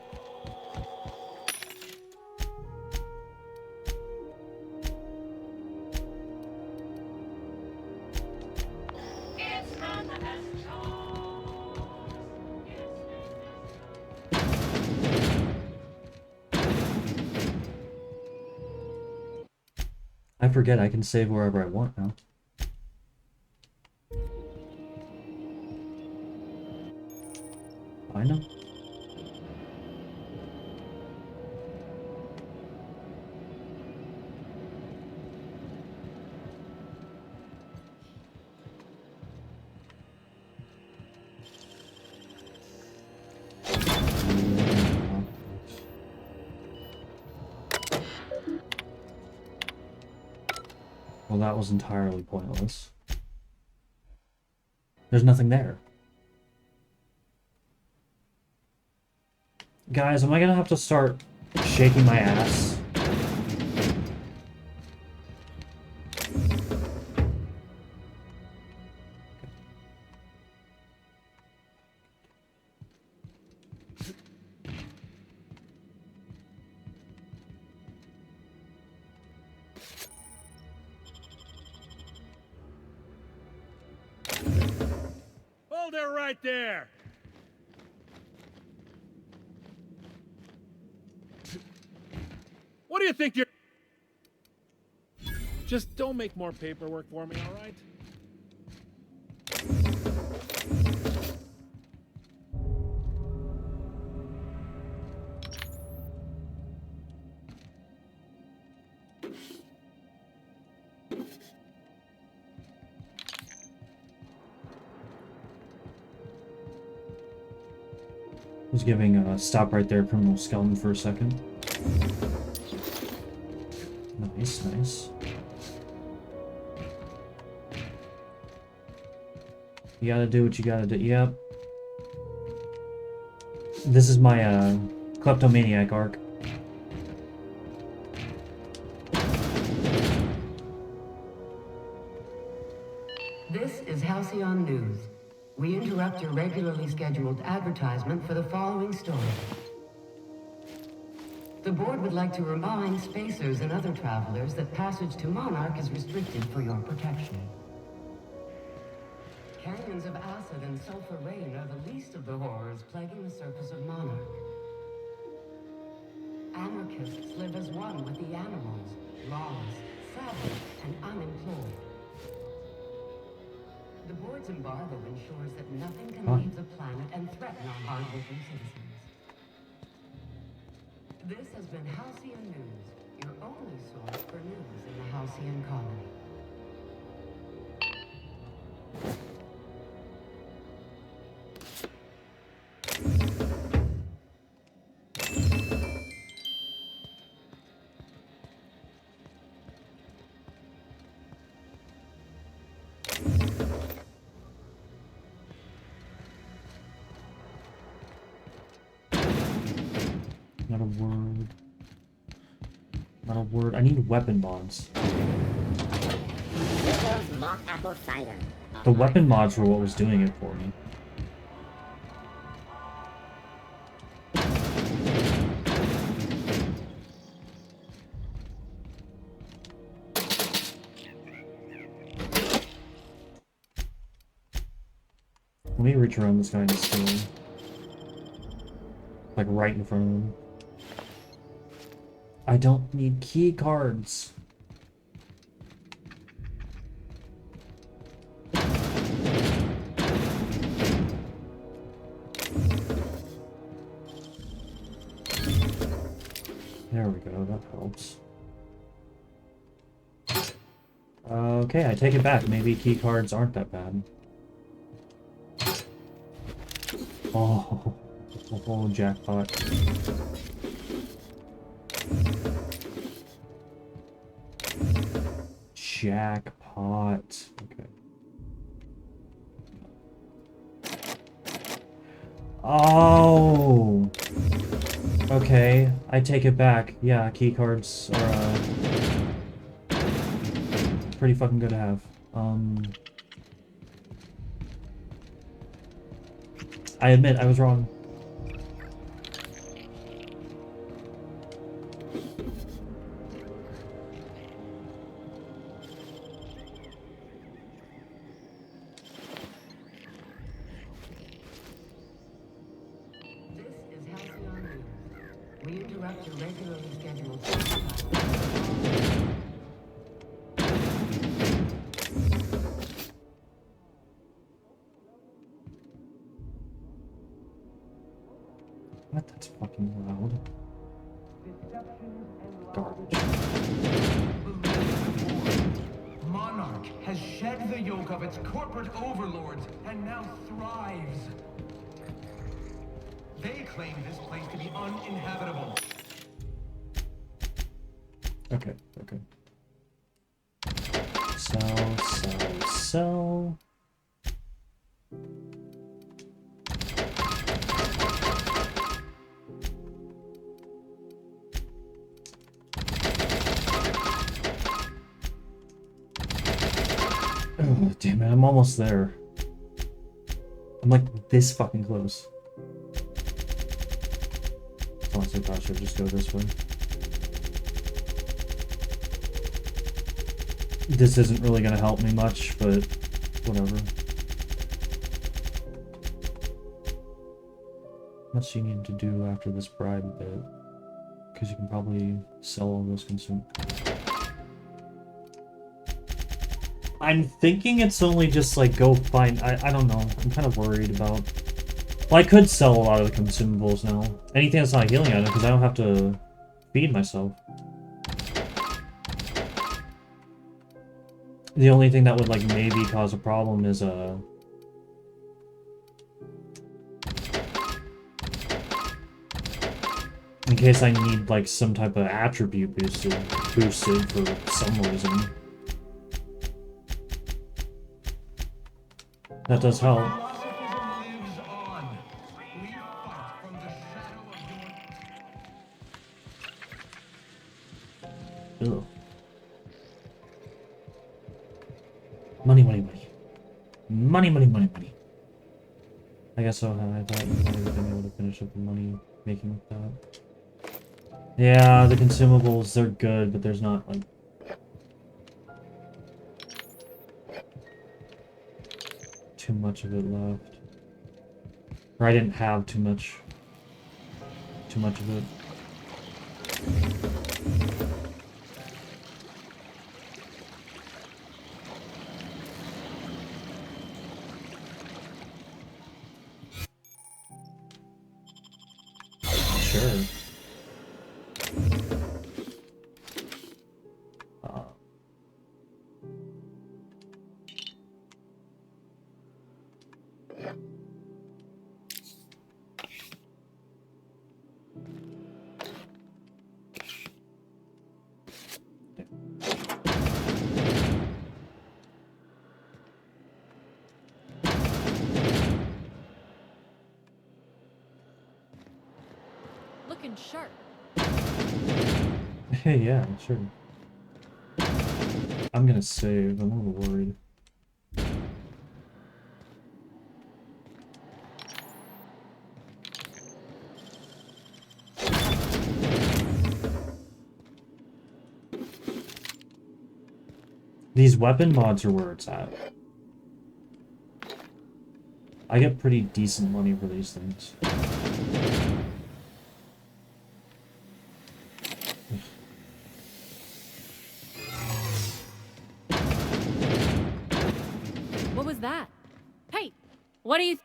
S3: I forget I can save wherever I want now. I know. Well, that was entirely pointless. There's nothing there. Guys, am I gonna have to start shaking my ass?
S5: Hold it right there! What do you think you're... Just don't make more paperwork for me, all right?
S3: I was giving a stop right there, criminal skeleton, for a second. Nice, nice. You gotta do what you gotta do. Yep. This is my kleptomaniac arc.
S11: This is Halcyon News. We interrupt your regularly scheduled advertisement for the following story. The board would like to remind spacers and other travelers that passage to Monarch is restricted for your protection. Canyons of acid and sulfur rain are the least of the horrors plaguing the surface of Monarch. Anarchists live as one with the animals, lawless, savage, and unemployed. The board's embargo ensures that nothing can leave the planet and threaten our hardworking citizens. This has been Halcyon News, your only source for news in the Halcyon colony.
S3: Not a word. Not a word. I need weapon mods.
S7: Riddle's mock apple cider.
S3: The weapon mods were what was doing it for me. Let me reach around this guy and steal him. Like right in front of him. I don't need key cards. There we go, that helps. Okay, I take it back. Maybe key cards aren't that bad. Oh, jackpot. Jackpot. Okay. Oh! Okay, I take it back. Yeah, key cards are, pretty fucking good to have. I admit, I was wrong.
S11: We interrupt your regularly scheduled
S3: What? That's fucking loud. Garbage.
S21: Monarch has shed the yoke of its corporate overlords and now thrives. They claim this place to be uninhabitable.
S3: Okay, okay. Sell. Oh, damn it, I'm almost there. I'm like this fucking close. Honestly, I should just go this way. This isn't really gonna help me much, but whatever. What's you need to do after this bribe bit? Because you can probably sell all those consume. I'm thinking it's only just like go find. I don't know. I'm kind of worried about. Well, I could sell a lot of the consumables now. Anything that's not a healing item, because I don't have to feed myself. The only thing that would like maybe cause a problem is in case I need like some type of attribute boosted for some reason. That does help. Ugh. Money. Money. I guess so. I thought you might have been able to finish up the money making with that. Yeah, the consumables, they're good, but there's not like too much of it left. Or I didn't have too much of it. Sure.
S1: freaking sharp.
S3: Hey, yeah, sure. I'm gonna save. I'm a little worried. These weapon mods are where it's at. I get pretty decent money for these things.
S1: What was that? Hey, what do you...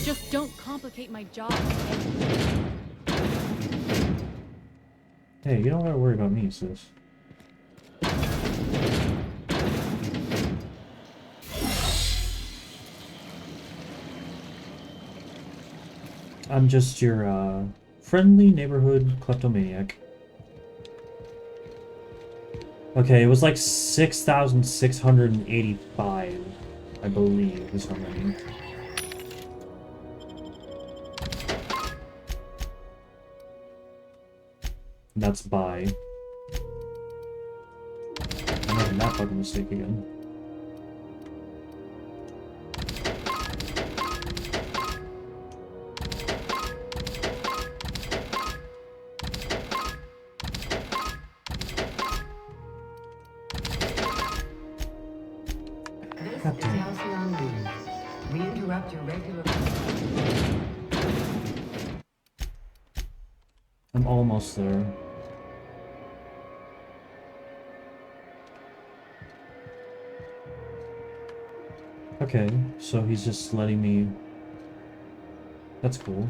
S1: Just don't complicate my job, okay?
S3: Hey, you don't gotta worry about me, sis. I'm just your, friendly neighborhood kleptomaniac. Okay, it was like 6,685, I believe, is how many. And that's buy. I'm making that fucking mistake again.
S11: This is Halcyon News. We interrupt your regular...
S3: I'm almost there. Okay, so he's just letting me... That's cool.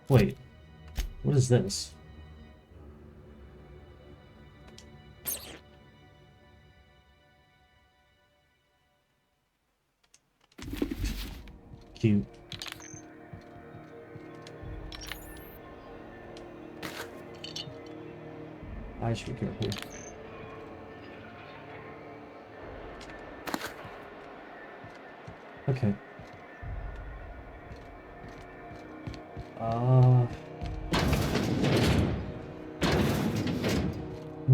S3: Wait, what is this? Cute. I should be careful. Okay.
S8: Do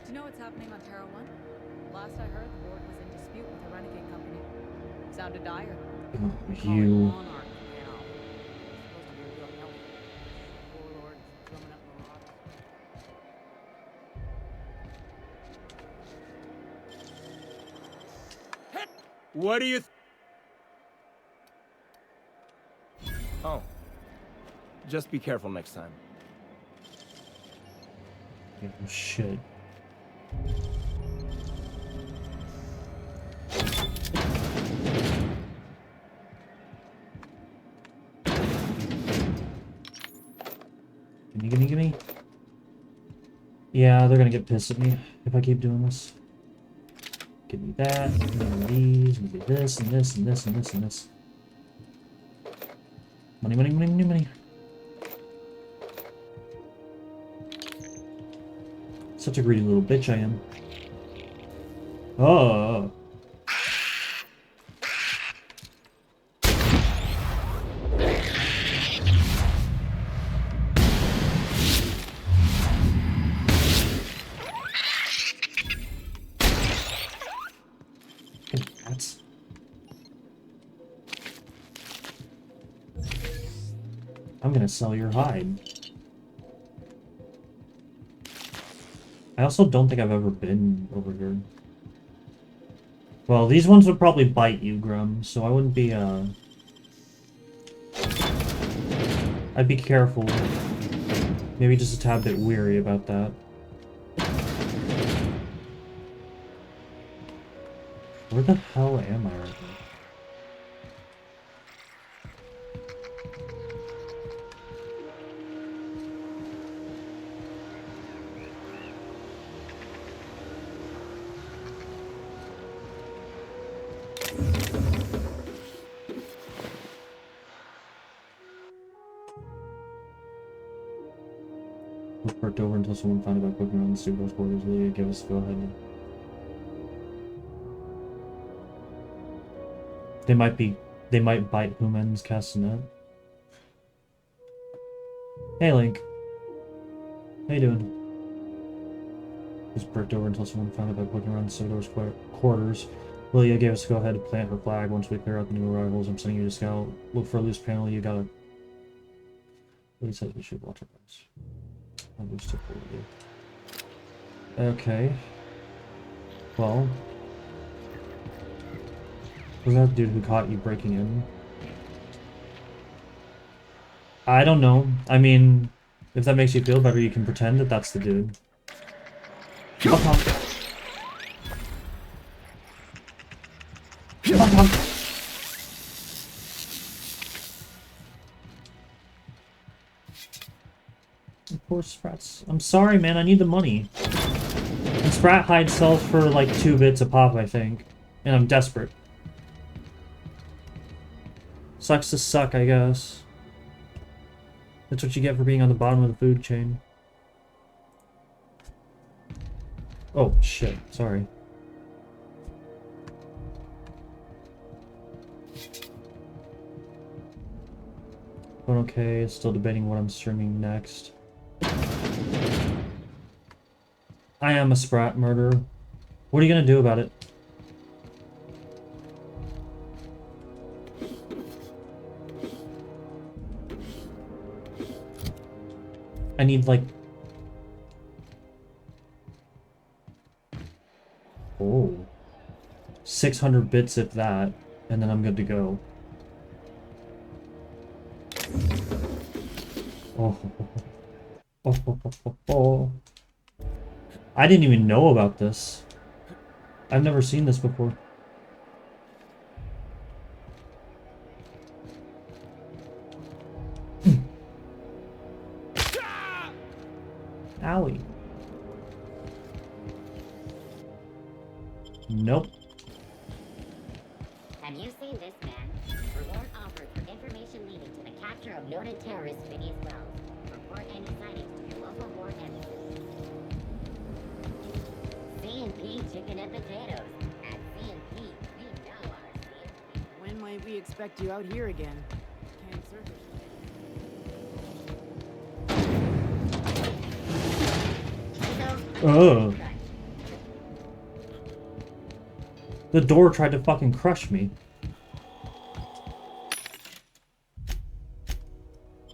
S8: you know what's happening on Terra 1? Last I heard, the board was in dispute with a renegade company. Sounded dire.
S3: You...
S2: What do you... Oh. Just be careful next time.
S3: Oh, shit. Gimme. Yeah, they're gonna get pissed at me if I keep doing this. Give me that, give me these, give me this, and this, and this, and this, and this. Money. Such a greedy little bitch I am. Oh. I'm gonna sell your hide. I also don't think I've ever been over here. Well, these ones would probably bite you, Grum, so I wouldn't be, I'd be careful. Maybe just a tad bit weary about that. Where the hell am I right now? We'll parked over until someone found about poking around the Superboss quarters. Leah, give us a go ahead. They might bite humans castanet. Hey Link. How you doing? Just perked over until someone found about poking around the Superboss quarters. Lilia gave us a go ahead to plant her flag. Once we clear out the new arrivals, I'm sending you to scout. Look for a loose panel. You gotta. Really says we should watch our guys. Okay. Well. Was that dude who caught you breaking in? I don't know. I mean, if that makes you feel better, you can pretend that that's the dude. Of course, Sprats. I'm sorry, man. I need the money. And Sprat Hide sells for like 2 bits a pop, I think. And I'm desperate. Sucks to suck, I guess. That's what you get for being on the bottom of the food chain. Oh, shit. Sorry. But okay, still debating what I'm streaming next. I am a Sprat murderer. What are you gonna do about it? I need like... Oh. 600 bits if that, and then I'm good to go. Oh. Oh. I didn't even know about this. I've never seen this before. Owie. Nope.
S7: Have you seen this man? Reward offered for information leading to the capture of noted terrorist Phineas Wells. Report any sightings to your local ward embassy. C&P chicken and potatoes. At C&P, we know our C&P.
S14: When might we expect you out here again? Can't surface.
S3: Ugh. The door tried to fucking crush me.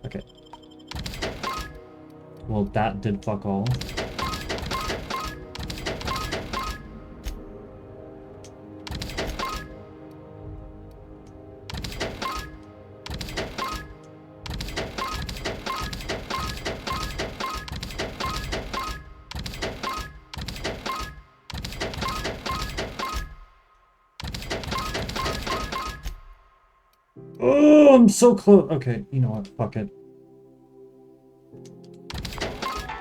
S3: Okay. Well, that did fuck all. Oh, I'm so close. Okay, you know what? Fuck it.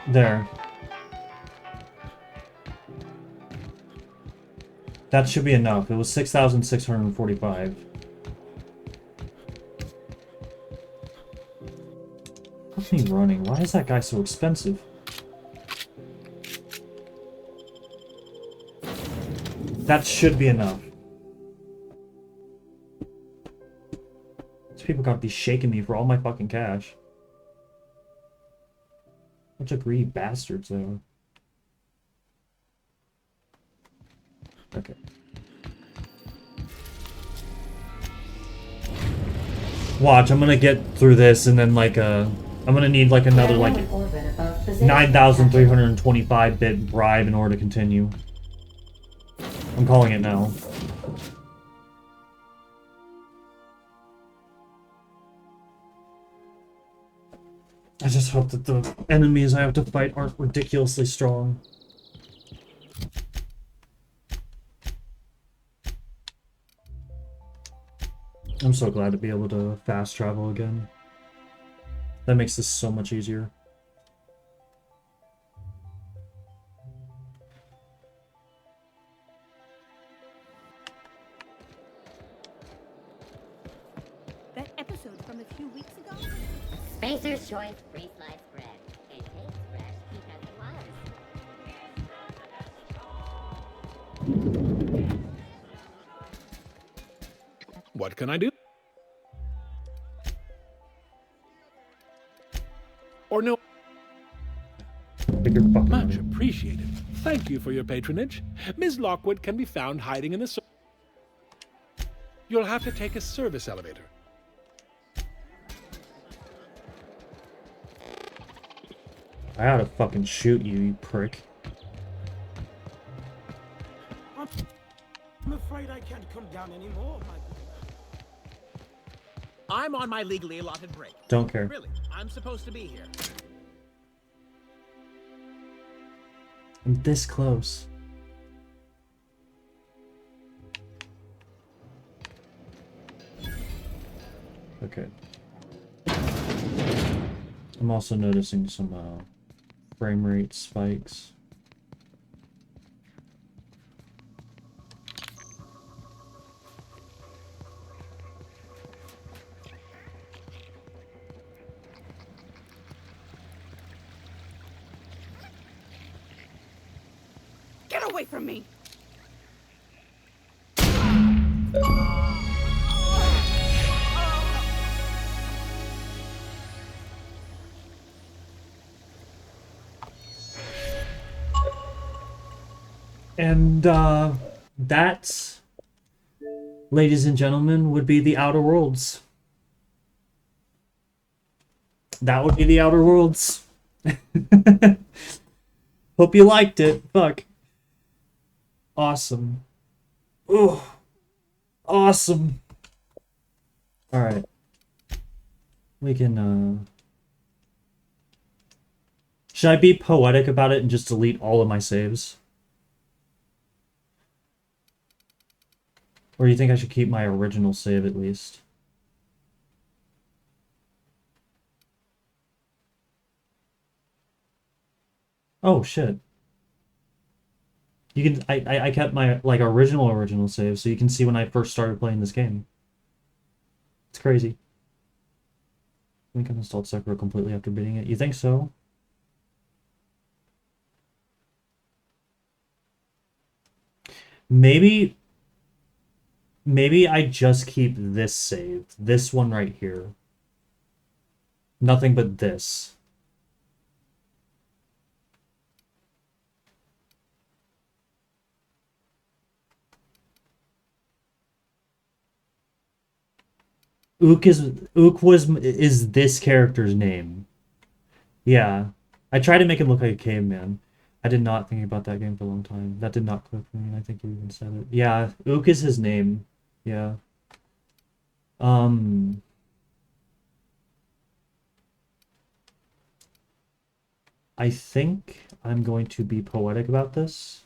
S3: There. That should be enough. It was 6,645. What's me running? Why is that guy so expensive? That should be enough. These people gotta be shaking me for all my fucking cash. Bunch of greedy bastards, though. Okay. Watch, I'm gonna get through this and then like I'm gonna need like another like
S9: orbit above
S3: 9,325-bit bribe in order to continue. I'm calling it now. I just hope that the enemies I have to fight aren't ridiculously strong. I'm so glad to be able to fast travel again. That makes this so much easier.
S1: That episode from a few weeks ago?
S7: Spacer's Choice free sliced bread. It tastes fresh because it was.
S5: What can I do? Or no? Much appreciated. Thank you for your patronage. Ms. Lockwood can be found hiding in the... You'll have to take a service elevator.
S3: I ought to fucking shoot you, you prick.
S2: I'm afraid I can't come down anymore, I'm on my legally allotted break.
S3: Don't care.
S2: Really, I'm supposed to be here.
S3: I'm this close. Okay. I'm also noticing some frame rate spikes.
S19: Get away from me!
S3: And that, ladies and gentlemen, would be the Outer Worlds. That would be the Outer Worlds. Hope you liked it. Fuck. Awesome. Oh, awesome. Alright. We can, should I be poetic about it and just delete all of my saves? Or do you think I should keep my original save at least? Oh shit. You can I kept my like original save so you can see when I first started playing this game. It's crazy. We can install Sekiro completely after beating it. You think so? Maybe I just keep this saved. This one right here. Nothing but this. Ook is this character's name. Yeah. I tried to make him look like a caveman. I did not think about that game for a long time. That did not click for me, and I think you even said it. Yeah, Ook is his name. Yeah. I think I'm going to be poetic about this.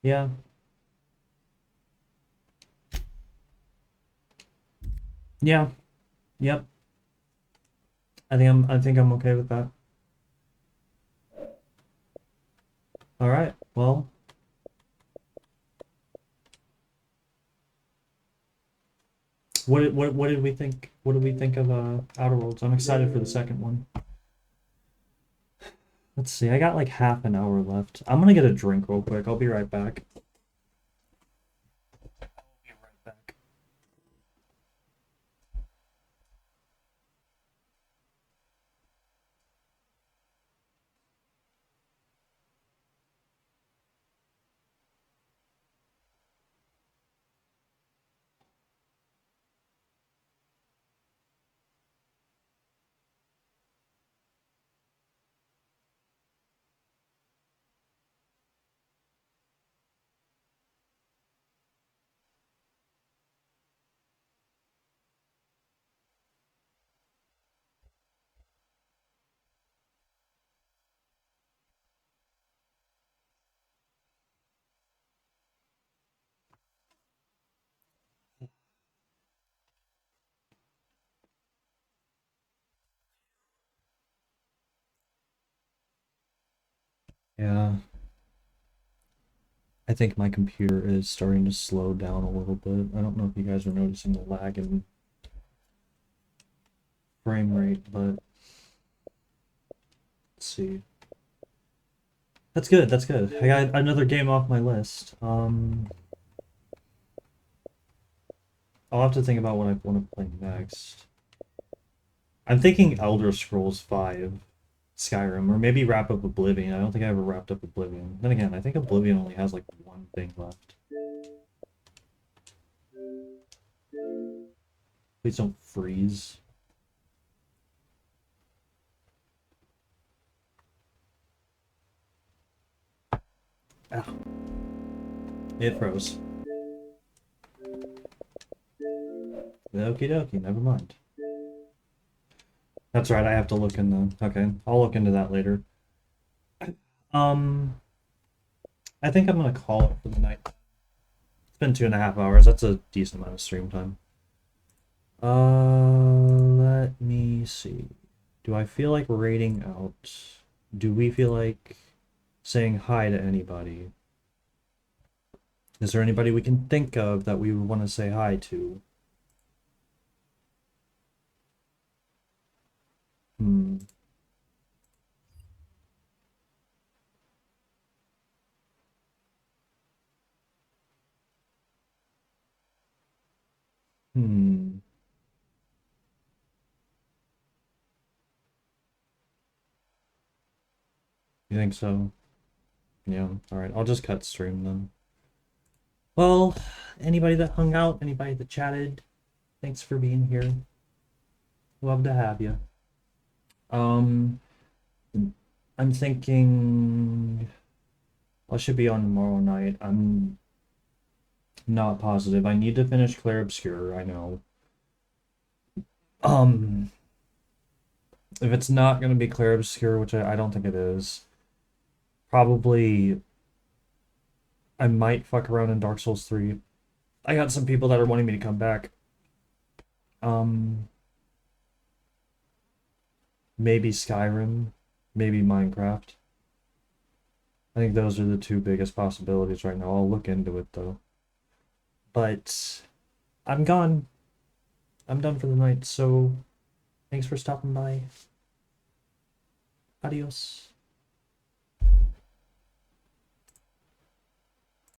S3: Yeah. Yeah. Yep. I think I'm okay with that. All right. Well, what did we think? What did we think of Outer Worlds? I'm excited for the second one. Let's see. I got like half an hour left. I'm gonna get a drink real quick. I'll be right back. Yeah. I think my computer is starting to slow down a little bit. I don't know if you guys are noticing the lag in frame rate, but let's see. That's good, that's good. I got another game off my list. I'll have to think about what I want to play next. I'm thinking Elder Scrolls V, Skyrim, or maybe wrap up Oblivion. I don't think I ever wrapped up Oblivion. Then again, I think Oblivion only has like one thing left. Please don't freeze. Ow. It froze. Okie dokie, never mind. That's right, I have to look in the... Okay, I'll look into that later. I think I'm gonna call it for the night. It's been 2.5 hours, that's a decent amount of stream time. Let me see. Do I feel like raiding out? Do we feel like saying hi to anybody? Is there anybody we can think of that we would want to say hi to? Hmm. Hmm. You think so? Yeah, alright, I'll just cut stream then. Well, anybody that hung out, anybody that chatted, thanks for being here. Love to have you. I'm thinking I should be on tomorrow night. I'm not positive. I need to finish Clair Obscur, I know. If it's not gonna be Clair Obscur, which I don't think it is, probably I might fuck around in Dark Souls 3. I got some people that are wanting me to come back. Maybe Skyrim, maybe Minecraft. I think those are the two biggest possibilities right now. I'll look into it though. But I'm gone. I'm done for the night, so thanks for stopping by. Adios.